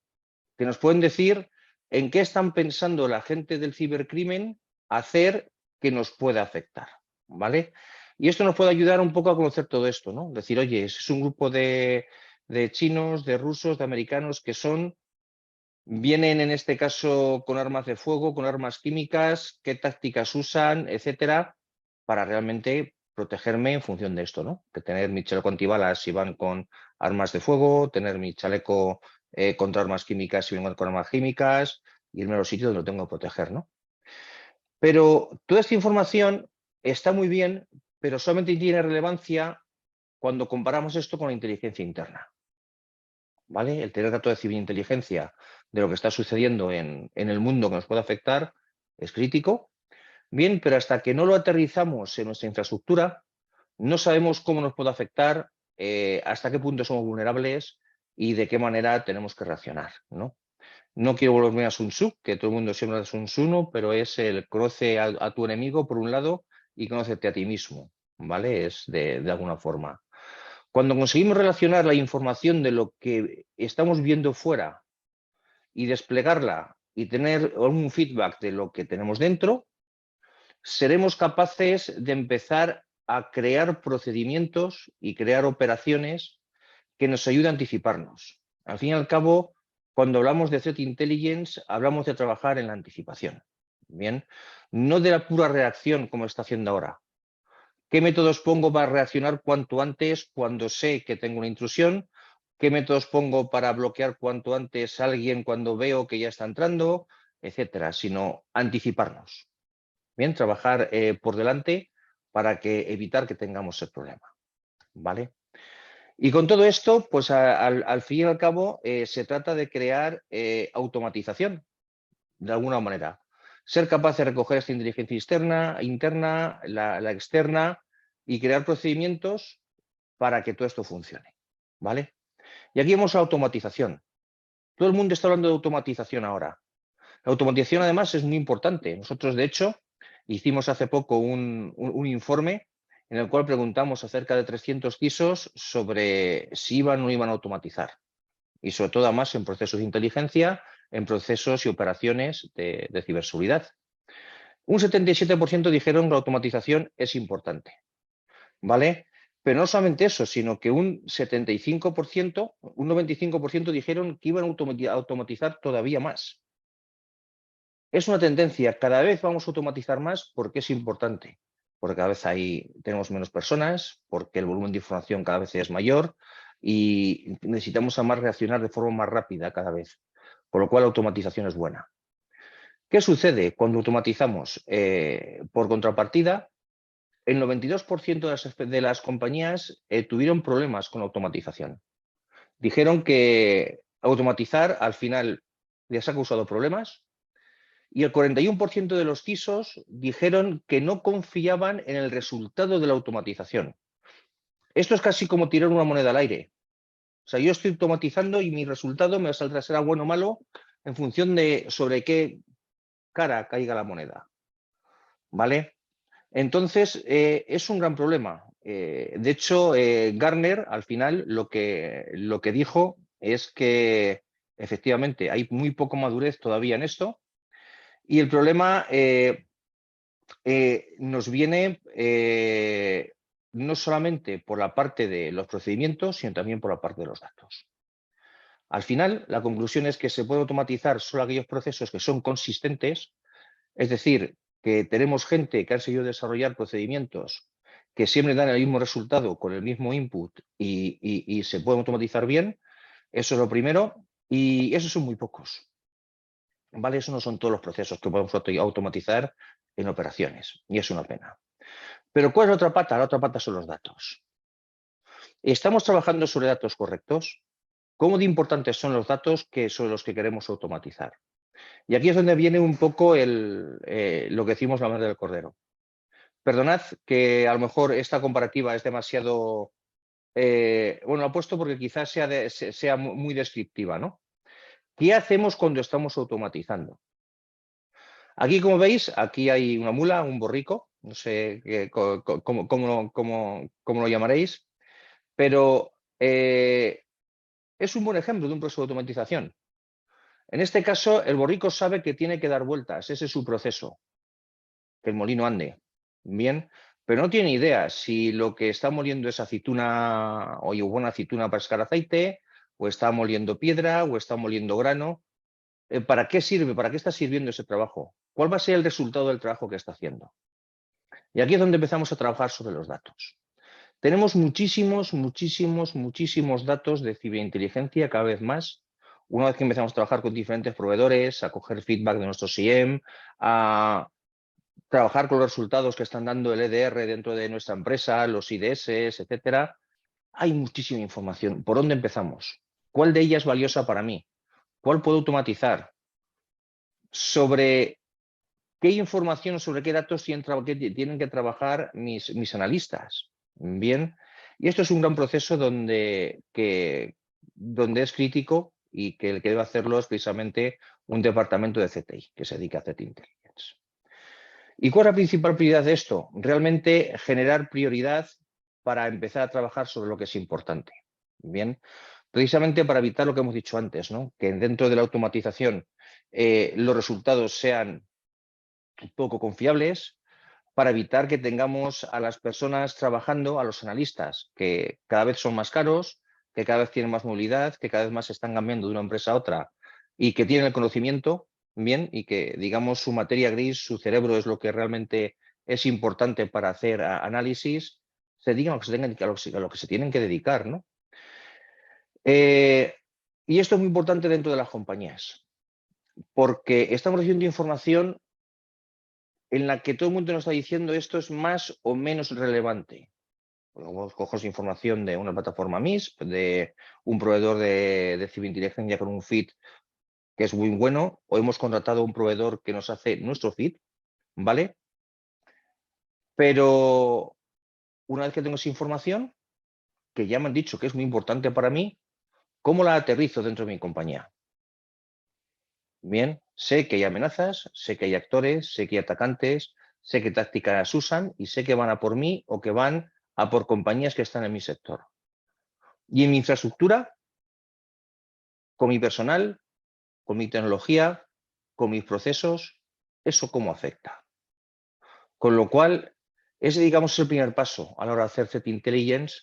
que nos pueden decir en qué están pensando la gente del cibercrimen hacer que nos pueda afectar, ¿vale? Y esto nos puede ayudar un poco a conocer todo esto, ¿no? Decir, oye, es un grupo de chinos, de rusos, de americanos que vienen en este caso con armas de fuego, con armas químicas, qué tácticas usan, etcétera, para realmente protegerme en función de esto, ¿no? Que tener mi chaleco antibalas si van con armas de fuego, tener mi chaleco contra armas químicas si vengo con armas químicas, irme a los sitios donde lo tengo que proteger, ¿no? Pero toda esta información está muy bien, pero solamente tiene relevancia cuando comparamos esto con la inteligencia interna, ¿vale? El tener datos de ciberinteligencia de lo que está sucediendo en el mundo que nos puede afectar es crítico. Bien, pero hasta que no lo aterrizamos en nuestra infraestructura, no sabemos cómo nos puede afectar, hasta qué punto somos vulnerables y de qué manera tenemos que reaccionar, ¿no? No quiero volverme a Sun Tzu, que todo el mundo siempre es Sun Tzu, ¿no? Pero es el conoce a tu enemigo por un lado y conócete a ti mismo, ¿vale? Es de alguna forma. Cuando conseguimos relacionar la información de lo que estamos viendo fuera y desplegarla y tener un feedback de lo que tenemos dentro, seremos capaces de empezar a crear procedimientos y crear operaciones que nos ayuden a anticiparnos. Al fin y al cabo, cuando hablamos de threat intelligence, hablamos de trabajar en la anticipación. Bien, no de la pura reacción como está haciendo ahora. ¿Qué métodos pongo para reaccionar cuanto antes cuando sé que tengo una intrusión? ¿Qué métodos pongo para bloquear cuanto antes a alguien cuando veo que ya está entrando? Etcétera, sino anticiparnos. Bien, trabajar por delante para evitar que tengamos el problema. ¿Vale? Y con todo esto, pues al fin y al cabo, se trata de crear automatización, de alguna manera. Ser capaz de recoger esta inteligencia interna, la externa, y crear procedimientos para que todo esto funcione. ¿Vale? Y aquí vamos a automatización. Todo el mundo está hablando de automatización ahora. La automatización, además, es muy importante. Nosotros, de hecho, hicimos hace poco un informe en el cual preguntamos a cerca de 300 CISOs sobre si iban o no iban a automatizar. Y sobre todo, además, en procesos de inteligencia, en procesos y operaciones de ciberseguridad. Un 77% dijeron que la automatización es importante, ¿vale? Pero no solamente eso, sino que un 75%, un 95% dijeron que iban a automatizar todavía más. Es una tendencia, cada vez vamos a automatizar más porque es importante, porque cada vez tenemos menos personas, porque el volumen de información cada vez es mayor y necesitamos además reaccionar de forma más rápida cada vez, con lo cual la automatización es buena. ¿Qué sucede cuando automatizamos? Por contrapartida, el 92% de las compañías tuvieron problemas con la automatización. Dijeron que automatizar al final les ha causado problemas y el 41% de los CISOs dijeron que no confiaban en el resultado de la automatización. Esto es casi como tirar una moneda al aire. O sea, yo estoy automatizando y mi resultado me saldrá, será bueno o malo en función de sobre qué cara caiga la moneda. ¿Vale? Entonces, es un gran problema. De hecho, Gartner al final lo que dijo es que efectivamente hay muy poco madurez todavía en esto y el problema nos viene no solamente por la parte de los procedimientos, sino también por la parte de los datos. Al final, la conclusión es que se puede automatizar solo aquellos procesos que son consistentes, es decir, que tenemos gente que ha seguido desarrollar procedimientos que siempre dan el mismo resultado con el mismo input y se pueden automatizar bien. Eso es lo primero. Y esos son muy pocos. ¿Vale? Eso no son todos los procesos que podemos automatizar en operaciones. Y es una pena. Pero ¿cuál es la otra pata? La otra pata son los datos. ¿Estamos trabajando sobre datos correctos? ¿Cómo de importantes son los datos sobre los que queremos automatizar? Y aquí es donde viene un poco lo que decimos la madre del cordero. Perdonad que a lo mejor esta comparativa es demasiado... bueno, lo he puesto porque quizás sea muy descriptiva, ¿no? ¿Qué hacemos cuando estamos automatizando? Aquí, como veis, aquí hay una mula, un borrico, no sé cómo lo llamaréis, pero es un buen ejemplo de un proceso de automatización. En este caso, el borrico sabe que tiene que dar vueltas, ese es su proceso, que el molino ande. Bien, pero no tiene idea si lo que está moliendo es aceituna o buena aceituna para sacar aceite, o está moliendo piedra, o está moliendo grano. ¿Para qué sirve? ¿Para qué está sirviendo ese trabajo? ¿Cuál va a ser el resultado del trabajo que está haciendo? Y aquí es donde empezamos a trabajar sobre los datos. Tenemos muchísimos datos de ciberinteligencia cada vez más. Una vez que empezamos a trabajar con diferentes proveedores, a coger feedback de nuestro SIEM, a trabajar con los resultados que están dando el EDR dentro de nuestra empresa, los IDS, etcétera, hay muchísima información. ¿Por dónde empezamos? ¿Cuál de ellas es valiosa para mí? ¿Cuál puedo automatizar? ¿Sobre qué información, sobre qué datos tienen que trabajar mis analistas? Bien, y esto es un gran proceso donde es crítico y que el que debe hacerlo es precisamente un departamento de CTI, que se dedica a Threat Intelligence. ¿Y cuál es la principal prioridad de esto? Realmente generar prioridad para empezar a trabajar sobre lo que es importante. Bien, precisamente para evitar lo que hemos dicho antes, ¿no? Que dentro de la automatización los resultados sean poco confiables, para evitar que tengamos a las personas trabajando, a los analistas, que cada vez son más caros, que cada vez tienen más movilidad, que cada vez más se están cambiando de una empresa a otra y que tienen el conocimiento, bien, y que, digamos, su materia gris, su cerebro es lo que realmente es importante para hacer análisis, se digan a lo que se tienen que dedicar, ¿no? Y esto es muy importante dentro de las compañías, porque estamos recibiendo información en la que todo el mundo nos está diciendo esto es más o menos relevante. Cogemos información de una plataforma MISP, de un proveedor de ciberinteligencia con un feed que es muy bueno, o hemos contratado a un proveedor que nos hace nuestro feed, ¿vale? Pero una vez que tengo esa información, que ya me han dicho que es muy importante para mí, ¿cómo la aterrizo dentro de mi compañía? Bien, sé que hay amenazas, sé que hay actores, sé que hay atacantes, sé qué tácticas usan y sé que van a por mí o que van a por compañías que están en mi sector. Y en mi infraestructura, con mi personal, con mi tecnología, con mis procesos, ¿eso cómo afecta? Con lo cual, ese, digamos, es el primer paso a la hora de hacer threat intelligence,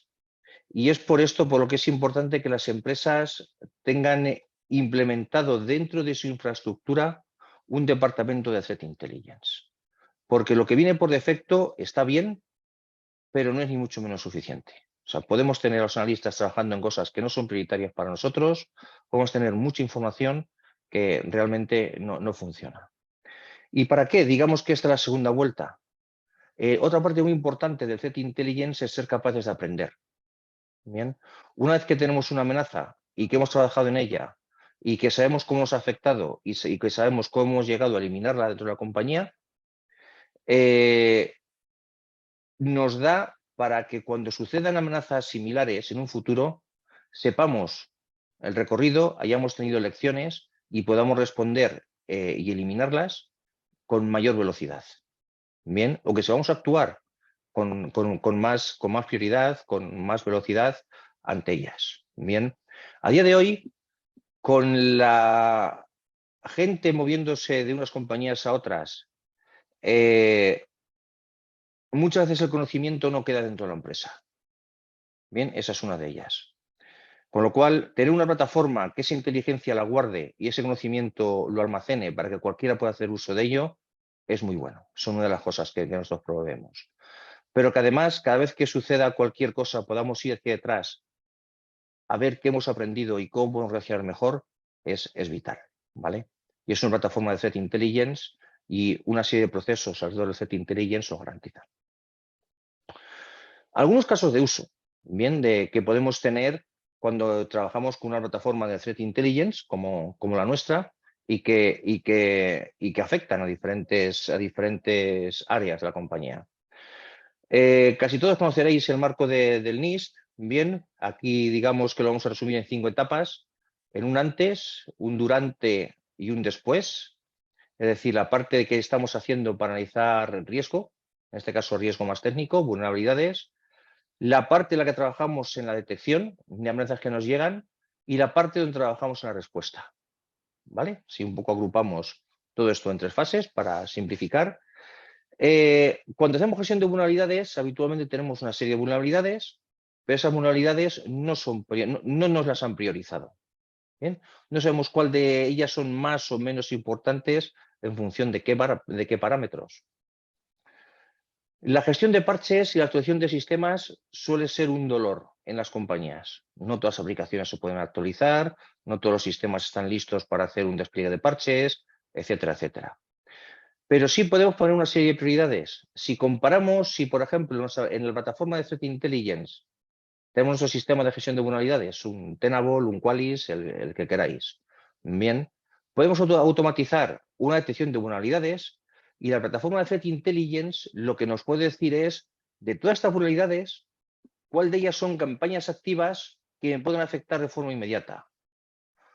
y es por esto por lo que es importante que las empresas tengan implementado dentro de su infraestructura un departamento de threat intelligence. Porque lo que viene por defecto está bien, pero no es ni mucho menos suficiente. O sea, podemos tener a los analistas trabajando en cosas que no son prioritarias para nosotros, podemos tener mucha información que realmente no funciona. ¿Y para qué? Digamos que esta es la segunda vuelta. Otra parte muy importante del threat intelligence es ser capaces de aprender. Bien, una vez que tenemos una amenaza y que hemos trabajado en ella y que sabemos cómo nos ha afectado y que sabemos cómo hemos llegado a eliminarla dentro de la compañía, nos da para que cuando sucedan amenazas similares en un futuro, sepamos el recorrido, hayamos tenido lecciones y podamos responder y eliminarlas con mayor velocidad. Bien, o que si vamos a actuar con más prioridad, con más velocidad ante ellas. Bien, a día de hoy, con la gente moviéndose de unas compañías a otras, muchas veces el conocimiento no queda dentro de la empresa. Bien, esa es una de ellas. Con lo cual, tener una plataforma que esa inteligencia la guarde y ese conocimiento lo almacene para que cualquiera pueda hacer uso de ello, es muy bueno. Son una de las cosas que nosotros proveemos. Pero que además, cada vez que suceda cualquier cosa, podamos ir hacia detrás a ver qué hemos aprendido y cómo podemos reaccionar mejor, es vital, ¿vale? Y es una plataforma de threat intelligence y una serie de procesos alrededor del threat intelligence lo garantizan. Algunos casos de uso, bien, de que podemos tener cuando trabajamos con una plataforma de threat intelligence como la nuestra y que afectan a diferentes áreas de la compañía. Casi todos conoceréis el marco del NIST. Bien, aquí digamos que lo vamos a resumir en 5 etapas, en un antes, un durante y un después. Es decir, la parte que estamos haciendo para analizar riesgo, en este caso riesgo más técnico, vulnerabilidades, la parte en la que trabajamos en la detección de amenazas que nos llegan y la parte donde trabajamos en la respuesta. ¿Vale? Si un poco agrupamos todo esto en 3 fases para simplificar. Cuando hacemos gestión de vulnerabilidades, habitualmente tenemos una serie de vulnerabilidades, pero esas vulnerabilidades no nos las han priorizado. ¿Bien? No sabemos cuál de ellas son más o menos importantes en función de qué parámetros. La gestión de parches y la actualización de sistemas suele ser un dolor en las compañías. No todas las aplicaciones se pueden actualizar, no todos los sistemas están listos para hacer un despliegue de parches, etcétera, etcétera. Pero sí podemos poner una serie de prioridades. Si comparamos, si por ejemplo en la plataforma de Threat Intelligence tenemos nuestro sistema de gestión de vulnerabilidades, un Tenable, un Qualys, el que queráis. Bien, podemos automatizar una detección de vulnerabilidades y la plataforma de Threat Intelligence lo que nos puede decir es, de todas estas vulnerabilidades, cuál de ellas son campañas activas que me pueden afectar de forma inmediata.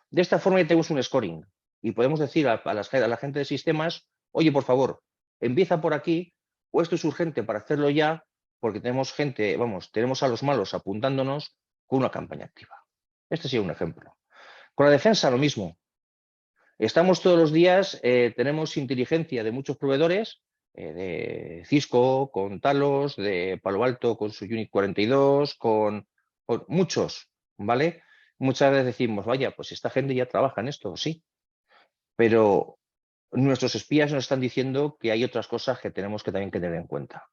De esta forma ya tenemos un scoring y podemos decir a la gente de sistemas, oye, por favor, empieza por aquí o esto es urgente para hacerlo ya porque tenemos gente, tenemos a los malos apuntándonos con una campaña activa. Este sería un ejemplo. Con la defensa lo mismo. Estamos todos los días, tenemos inteligencia de muchos proveedores, de Cisco, con Talos, de Palo Alto con su Unit 42, con muchos, ¿vale? Muchas veces decimos, vaya, pues esta gente ya trabaja en esto, sí, pero nuestros espías nos están diciendo que hay otras cosas que tenemos que también tener en cuenta.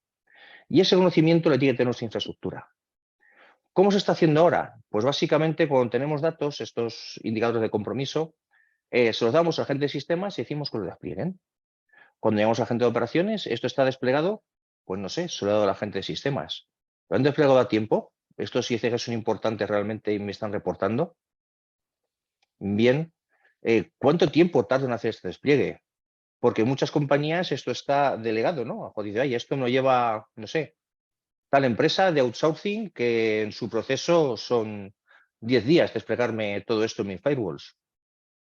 Y ese conocimiento le tiene que tener nuestra infraestructura. ¿Cómo se está haciendo ahora? Pues básicamente cuando tenemos datos, estos indicadores de compromiso, se los damos al agente de sistemas y decimos que lo desplieguen. Cuando llegamos al agente de operaciones, esto está desplegado, pues no sé, se lo he dado al agente de sistemas. ¿Lo han desplegado a tiempo? Esto sí que son importantes realmente y me están reportando. Bien, ¿cuánto tiempo tarda en hacer este despliegue? Porque en muchas compañías esto está delegado, ¿no? Dice, ay, esto no lleva, no sé, tal empresa de outsourcing que en su proceso son 10 días desplegarme todo esto en mis firewalls.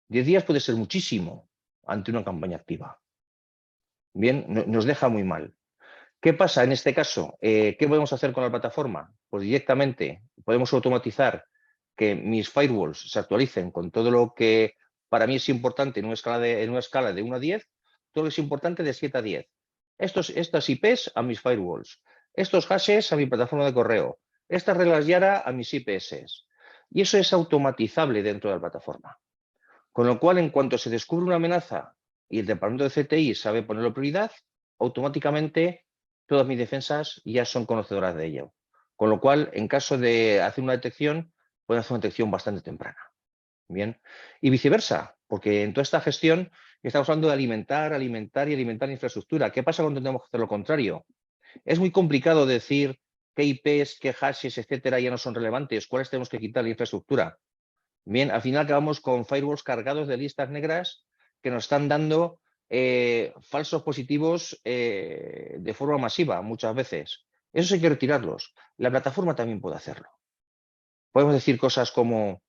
10 días puede ser muchísimo ante una campaña activa. Bien, nos deja muy mal. ¿Qué pasa en este caso? ¿Qué podemos hacer con la plataforma? Pues directamente podemos automatizar que mis firewalls se actualicen con todo lo que para mí es importante en una escala de 1 a 10, todo lo que es importante de 7 a 10. Estas IPs a mis firewalls, estos hashes a mi plataforma de correo, estas reglas Yara a mis IPS. Y eso es automatizable dentro de la plataforma. Con lo cual, en cuanto se descubre una amenaza y el departamento de CTI sabe ponerlo prioridad, automáticamente todas mis defensas ya son conocedoras de ello. Con lo cual, en caso de hacer una detección, pueden hacer una detección bastante temprana. Bien. Y viceversa, porque en toda esta gestión estamos hablando de alimentar la infraestructura. ¿Qué pasa cuando tenemos que hacer lo contrario? Es muy complicado decir qué IPs, qué hashes, etcétera, ya no son relevantes, cuáles tenemos que quitar la infraestructura. Bien, al final acabamos con firewalls cargados de listas negras que nos están dando falsos positivos de forma masiva muchas veces. Eso hay que retirarlos. La plataforma también puede hacerlo. Podemos decir cosas como,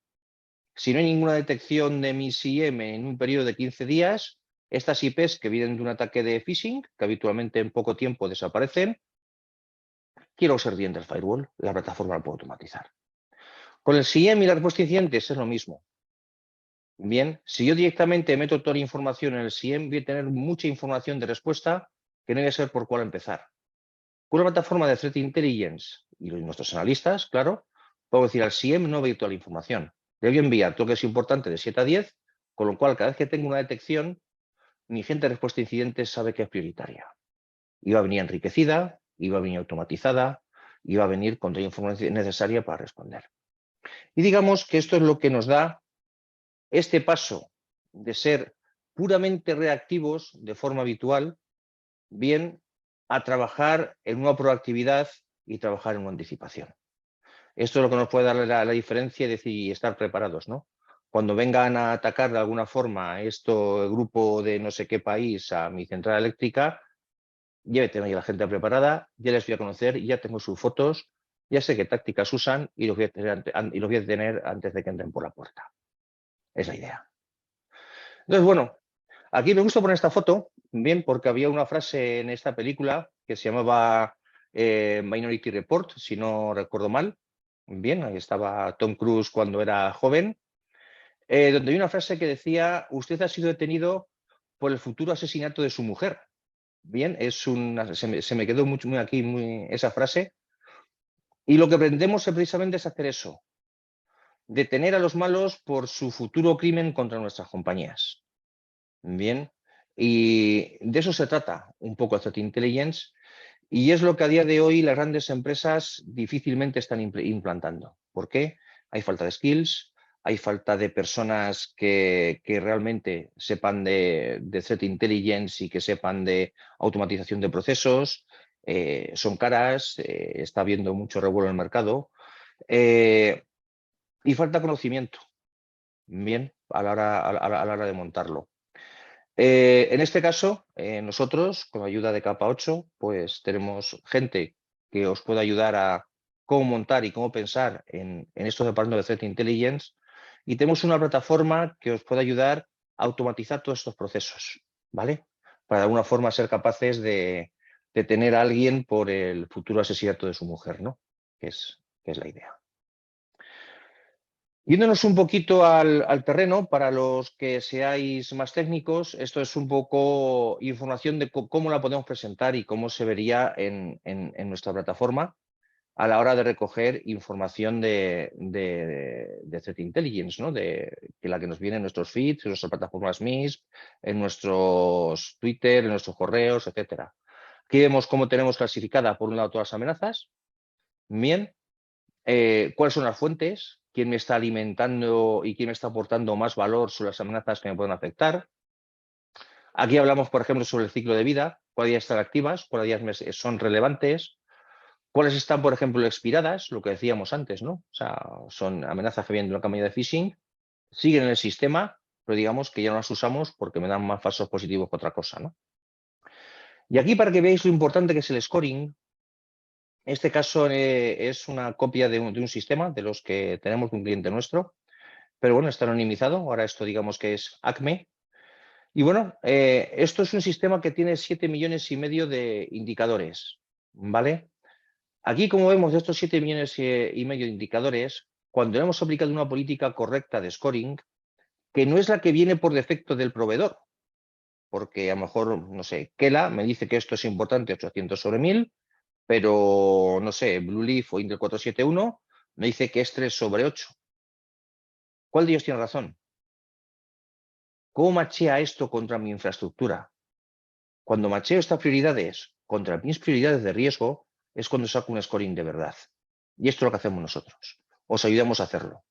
si no hay ninguna detección de mi SIEM en un periodo de 15 días, estas IPs que vienen de un ataque de phishing, que habitualmente en poco tiempo desaparecen, quiero ser bien del firewall, la plataforma lo puede automatizar. Con el SIEM y la respuesta a incidentes es lo mismo. Bien, si yo directamente meto toda la información en el SIEM, voy a tener mucha información de respuesta que no voy a saber por cuál empezar. Con una plataforma de Threat Intelligence y nuestros analistas, claro, puedo decir al SIEM no veo toda la información. Le voy a enviar todo lo que es importante de 7 a 10, con lo cual cada vez que tengo una detección, mi gente de respuesta a incidentes sabe que es prioritaria. Y va a venir enriquecida, y va a venir automatizada, y va a venir con toda la información necesaria para responder. Y digamos que esto es lo que nos da este paso de ser puramente reactivos de forma habitual, bien a trabajar en una proactividad y trabajar en una anticipación. Esto es lo que nos puede dar la diferencia y estar preparados, ¿no? Cuando vengan a atacar de alguna forma el grupo de no sé qué país a mi central eléctrica, ya tengo a la gente preparada, ya les voy a conocer, ya tengo sus fotos, ya sé qué tácticas usan y los voy a tener antes de que entren por la puerta. Es la idea. Entonces, bueno, aquí me gusta poner esta foto, bien, porque había una frase en esta película que se llamaba Minority Report, si no recuerdo mal. Bien, ahí estaba Tom Cruise cuando era joven, donde hay una frase que decía, usted ha sido detenido por el futuro asesinato de su mujer. Bien, se me quedó muy aquí esa frase. Y lo que pretendemos precisamente es hacer eso, detener a los malos por su futuro crimen contra nuestras compañías. Bien, y de eso se trata un poco Threat Intelligence y es lo que a día de hoy las grandes empresas difícilmente están implantando. ¿Por qué? Hay falta de skills, hay falta de personas que realmente sepan de Threat Intelligence y que sepan de automatización de procesos, son caras, está habiendo mucho revuelo en el mercado y falta conocimiento, bien, a la hora de montarlo. En este caso, nosotros, con la ayuda de Capa 8, pues tenemos gente que os puede ayudar a cómo montar y cómo pensar en estos departamentos de Threat Intelligence y tenemos una plataforma que os puede ayudar a automatizar todos estos procesos, ¿vale? Para de alguna forma ser capaces de tener a alguien por el futuro asesinato de su mujer, ¿no? Que es la idea. Yéndonos un poquito al terreno, para los que seáis más técnicos, esto es un poco información de cómo la podemos presentar y cómo se vería en nuestra plataforma a la hora de recoger información de Threat Intelligence, ¿no? Que la que nos viene en nuestros feeds, en nuestras plataformas MISP, en nuestros Twitter, en nuestros correos, etcétera. Aquí vemos cómo tenemos clasificada, por un lado, todas las amenazas. Bien, cuáles son las fuentes, quién me está alimentando y quién me está aportando más valor sobre las amenazas que me pueden afectar. Aquí hablamos, por ejemplo, sobre el ciclo de vida, cuáles ya están activas, cuáles ya son relevantes, cuáles están, por ejemplo, expiradas, lo que decíamos antes, ¿no? O sea, son amenazas que vienen de una campaña de phishing, siguen en el sistema, pero digamos que ya no las usamos porque me dan más falsos positivos que otra cosa, ¿no? Y aquí, para que veáis lo importante que es el scoring, este caso es una copia de un sistema de los que tenemos de un cliente nuestro, pero bueno, está anonimizado. Ahora esto digamos que es ACME. Y bueno, esto es un sistema que tiene 7,5 millones de indicadores, ¿vale? Aquí, como vemos, de estos 7,5 millones de indicadores, cuando hemos aplicado una política correcta de scoring, que no es la que viene por defecto del proveedor, porque a lo mejor, no sé, Kela me dice que esto es importante, 800 sobre 1000, pero, no sé, Blueleaf o Intel 471 me dice que es 3 sobre 8. ¿Cuál de ellos tiene razón? ¿Cómo machea esto contra mi infraestructura? Cuando macheo estas prioridades contra mis prioridades de riesgo, es cuando saco un scoring de verdad. Y esto es lo que hacemos nosotros. Os ayudamos a hacerlo.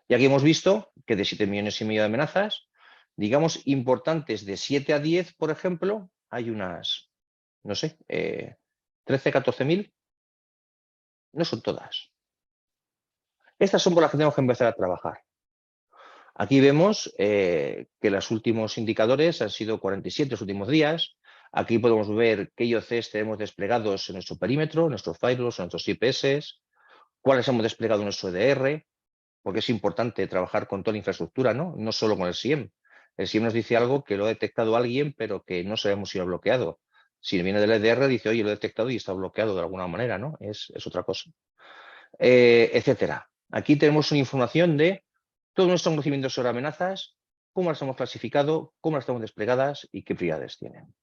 Y aquí hemos visto que de 7,5 millones de amenazas, digamos, importantes de 7 a 10, por ejemplo, hay unas, no sé, 13, 14,000. No son todas. Estas son por las que tenemos que empezar a trabajar. Aquí vemos que los últimos indicadores han sido 47 los últimos días. Aquí podemos ver qué IoCs tenemos desplegados en nuestro perímetro, en nuestros firewalls, en nuestros IPS, cuáles hemos desplegado en nuestro EDR, porque es importante trabajar con toda la infraestructura, ¿no? No solo con el SIEM. El SIEM nos dice algo que lo ha detectado alguien, pero que no sabemos si lo ha bloqueado. Si viene del EDR, dice, oye, lo he detectado y está bloqueado de alguna manera, ¿no? Es otra cosa. Etcétera. Aquí tenemos una información de todo nuestro conocimiento sobre amenazas, cómo las hemos clasificado, cómo las tenemos desplegadas y qué prioridades tienen.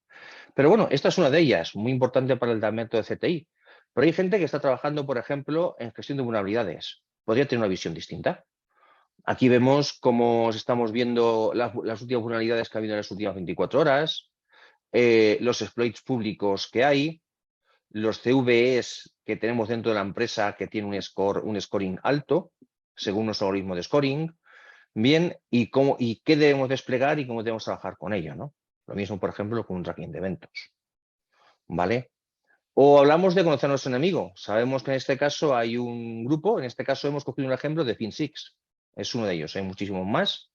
Pero bueno, esta es una de ellas, muy importante para el método de CTI. Pero hay gente que está trabajando, por ejemplo, en gestión de vulnerabilidades. Podría tener una visión distinta. Aquí vemos cómo estamos viendo las últimas vulnerabilidades que ha habido en las últimas 24 horas, los exploits públicos que hay, los CVEs que tenemos dentro de la empresa que tiene un scoring alto, según nuestro algoritmo de scoring, bien, y qué debemos desplegar y cómo debemos trabajar con ello, ¿no? Lo mismo, por ejemplo, con un tracking de eventos, ¿vale? O hablamos de conocer a nuestro enemigo. Sabemos que en este caso hay un grupo, en este caso hemos cogido un ejemplo de FinSix, es uno de ellos, hay muchísimos más.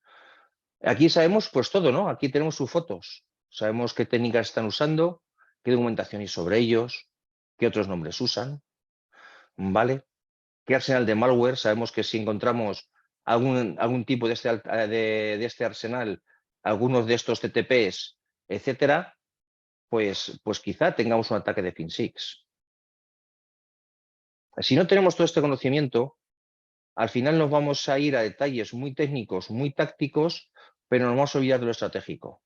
Aquí sabemos pues todo, ¿no? Aquí tenemos sus fotos, sabemos qué técnicas están usando, qué documentación hay sobre ellos, qué otros nombres usan, ¿vale? ¿Qué arsenal de malware? Sabemos que si encontramos algún tipo de este arsenal, algunos de estos TTPs, etcétera, pues quizá tengamos un ataque de FinSix. Si no tenemos todo este conocimiento, al final nos vamos a ir a detalles muy técnicos, muy tácticos, pero nos vamos a olvidar de lo estratégico.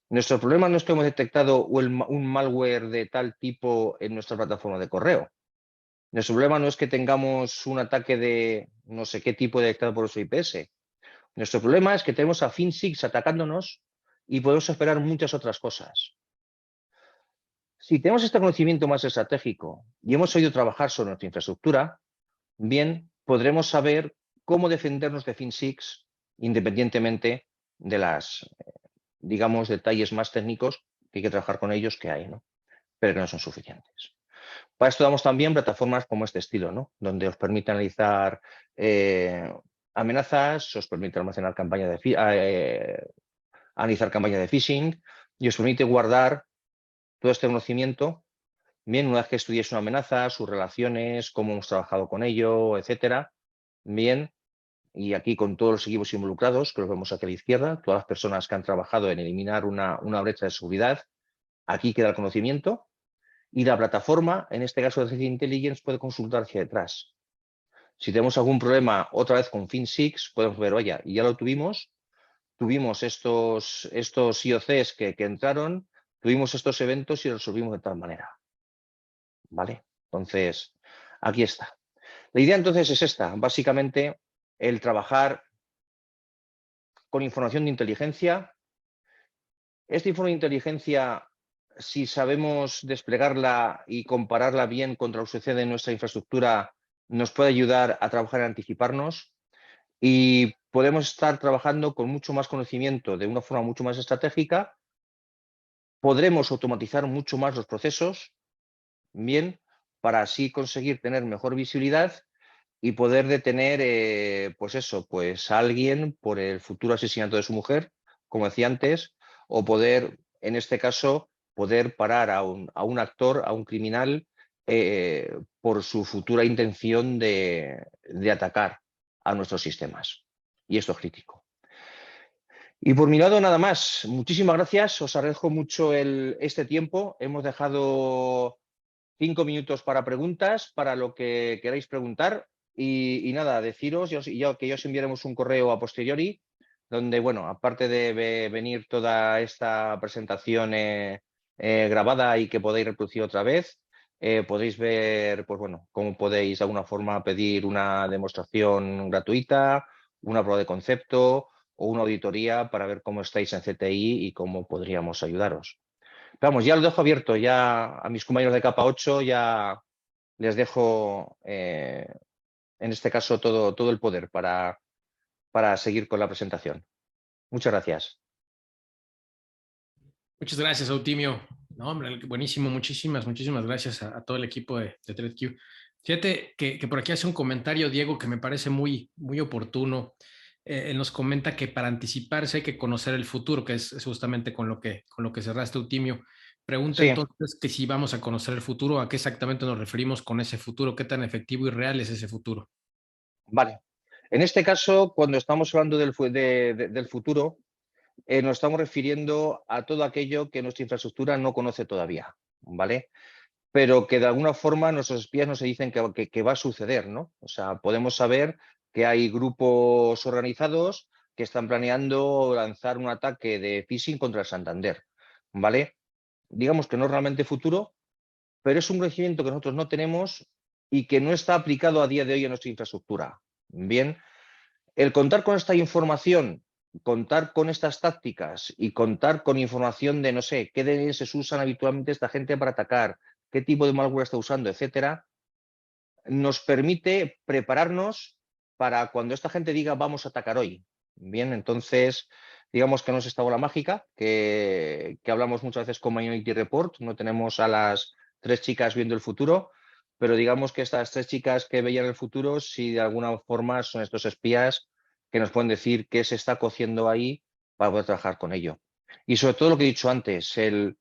Nuestro problema no es que hemos detectado un malware de tal tipo en nuestra plataforma de correo. Nuestro problema no es que tengamos un ataque de no sé qué tipo detectado por nuestro IPS. Nuestro problema es que tenemos a FinSix atacándonos y podemos esperar muchas otras cosas. Si tenemos este conocimiento más estratégico y hemos oído trabajar sobre nuestra infraestructura, bien, podremos saber cómo defendernos de FinSix independientemente de las, digamos, detalles más técnicos que hay que trabajar con ellos que hay, ¿no? Pero que no son suficientes. Para esto damos también plataformas como este estilo, ¿no? Donde os permite analizar amenazas, os permite almacenar analizar campañas de phishing y os permite guardar todo este conocimiento. Bien, una vez que estudiéis una amenaza, sus relaciones, cómo hemos trabajado con ello, etcétera. Bien, y aquí con todos los equipos involucrados, que los vemos aquí a la izquierda, todas las personas que han trabajado en eliminar una brecha de seguridad, aquí queda el conocimiento. Y la plataforma, en este caso de Threat Intelligence, puede consultar hacia detrás. Si tenemos algún problema otra vez con FinSix, podemos ver, oye, y ya lo tuvimos estos IOCs que entraron, tuvimos estos eventos y los resolvimos de tal manera. ¿Vale? Entonces, aquí está. La idea entonces es esta, básicamente el trabajar con información de inteligencia. Esta información de inteligencia, si sabemos desplegarla y compararla bien contra lo que sucede en nuestra infraestructura, nos puede ayudar a trabajar en anticiparnos y podemos estar trabajando con mucho más conocimiento de una forma mucho más estratégica. Podremos automatizar mucho más los procesos, bien, para así conseguir tener mejor visibilidad y poder detener, pues eso, pues a alguien por el futuro asesinato de su mujer, como decía antes, o poder, en este caso, poder parar a un actor, a un criminal, por su futura intención de atacar a nuestros sistemas. Y esto es crítico. Y por mi lado, nada más. Muchísimas gracias. Os agradezco mucho este tiempo. Hemos dejado 5 minutos para preguntas, para lo que queráis preguntar. Y nada, deciros que ya os enviaremos un correo a posteriori, donde, bueno, aparte de venir toda esta presentación grabada y que podáis reproducir otra vez, podéis ver, pues bueno, cómo podéis de alguna forma pedir una demostración gratuita, una prueba de concepto o una auditoría para ver cómo estáis en CTI y cómo podríamos ayudaros. Vamos, ya lo dejo abierto, ya a mis compañeros de capa 8 ya les dejo, en este caso, todo el poder para seguir con la presentación. Muchas gracias. Muchas gracias, Eutimio. No, hombre, buenísimo. Muchísimas gracias a todo el equipo de TradQ. Fíjate que por aquí hace un comentario, Diego, que me parece muy oportuno. Él nos comenta que para anticiparse hay que conocer el futuro, que es justamente con lo que cerraste, Eutimio. Pregunta Sí, entonces que si vamos a conocer el futuro, ¿a qué exactamente nos referimos con ese futuro? ¿Qué tan efectivo y real es ese futuro? vale. En este caso, cuando estamos hablando del futuro, nos estamos refiriendo a todo aquello que nuestra infraestructura no conoce todavía, ¿vale? Pero que de alguna forma nuestros espías nos dicen que va a suceder, ¿no? O sea, podemos saber que hay grupos organizados que están planeando lanzar un ataque de phishing contra el Santander, ¿vale? Digamos que no es realmente futuro, pero es un conocimiento que nosotros no tenemos y que no está aplicado a día de hoy en nuestra infraestructura. Bien, el contar con esta información, contar con estas tácticas y contar con información de, no sé, qué DNS usan habitualmente esta gente para atacar, qué tipo de malware está usando, etcétera, nos permite prepararnos para cuando esta gente diga vamos a atacar hoy. Bien, entonces, digamos que no es esta bola mágica, que hablamos muchas veces con Minority Report, no tenemos a las 3 chicas viendo el futuro, pero digamos que estas 3 chicas que veían el futuro, sí de alguna forma son estos espías que nos pueden decir qué se está cociendo ahí para poder trabajar con ello. Y sobre todo lo que he dicho antes, el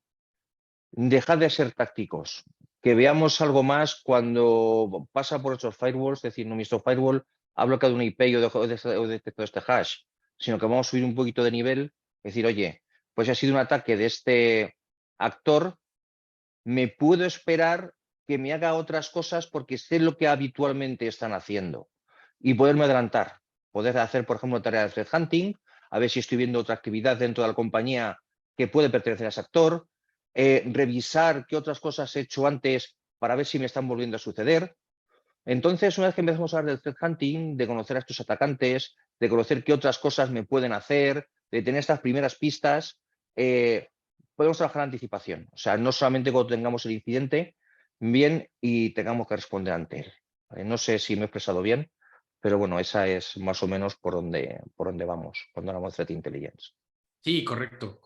dejar de ser tácticos, que veamos algo más cuando pasa por estos firewalls, es decir, no, nuestro firewall ha bloqueado una IP o detectado este hash, sino que vamos a subir un poquito de nivel, es decir, oye, pues si ha sido un ataque de este actor, me puedo esperar que me haga otras cosas porque sé lo que habitualmente están haciendo y poderme adelantar, poder hacer, por ejemplo, tarea de threat hunting, a ver si estoy viendo otra actividad dentro de la compañía que puede pertenecer a ese actor, revisar qué otras cosas he hecho antes para ver si me están volviendo a suceder. Entonces, una vez que empezamos a hablar del threat hunting, de conocer a estos atacantes, de conocer qué otras cosas me pueden hacer, de tener estas primeras pistas, podemos trabajar en anticipación. O sea, no solamente cuando tengamos el incidente bien y tengamos que responder ante él. ¿Vale? No sé si me he expresado bien, pero bueno, esa es más o menos por donde vamos cuando hablamos de threat intelligence. Sí, correcto.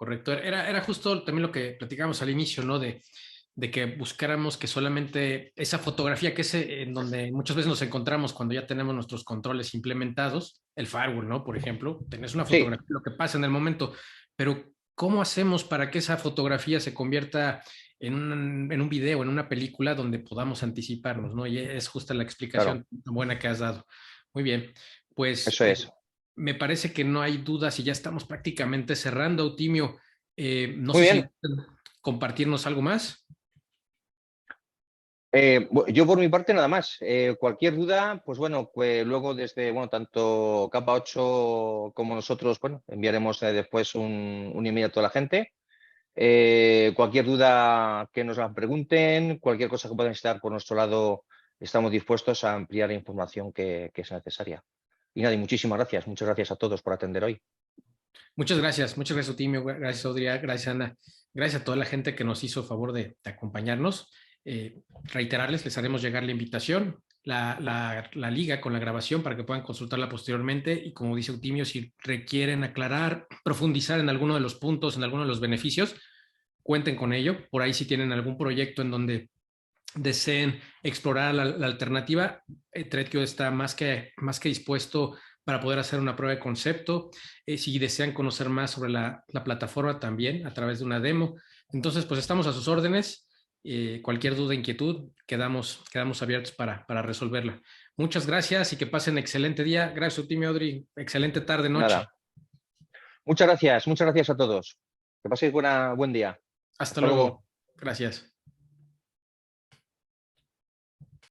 Era justo también lo que platicábamos al inicio, ¿no? De que buscáramos que solamente esa fotografía, que es en donde muchas veces nos encontramos cuando ya tenemos nuestros controles implementados, el firewall, ¿no? Por ejemplo, tenés una Sí, fotografía de lo que pasa en el momento, pero ¿cómo hacemos para que esa fotografía se convierta en un video, en una película donde podamos anticiparnos, ¿no? Y es justa la claro, explicación buena que has dado. Muy bien, pues eso es. me parece que no hay dudas y ya estamos prácticamente cerrando, Eutimio. No Muy sé si bien. compartirnos algo más. Yo por mi parte nada más. Cualquier duda, pues bueno, luego desde, bueno, tanto capa 8 como nosotros, bueno, enviaremos después un email a toda la gente. Cualquier duda que nos la pregunten, cualquier cosa que puedan estar por nuestro lado, estamos dispuestos a ampliar la información que sea necesaria. Y nada, y muchísimas gracias. Muchas gracias a todos por atender hoy. Muchas gracias, Eutimio. Gracias, Audrey. Gracias, Ana. Gracias a toda la gente que nos hizo favor de acompañarnos. Reiterarles, les haremos llegar la invitación, la liga con la grabación para que puedan consultarla posteriormente. Y como dice Eutimio, si requieren aclarar, profundizar en alguno de los puntos, en alguno de los beneficios, cuenten con ello. Por ahí si tienen algún proyecto en donde deseen explorar la alternativa, TradQ está más que dispuesto para poder hacer una prueba de concepto. Si desean conocer más sobre la plataforma también a través de una demo. Entonces, pues estamos a sus órdenes. Cualquier duda, inquietud, quedamos abiertos para resolverla. Muchas gracias y que pasen excelente día. Gracias, Timmy Audrey. Excelente tarde, noche. Nada. Muchas gracias a todos. Que paséis buen día. Hasta Hasta luego. luego. Gracias.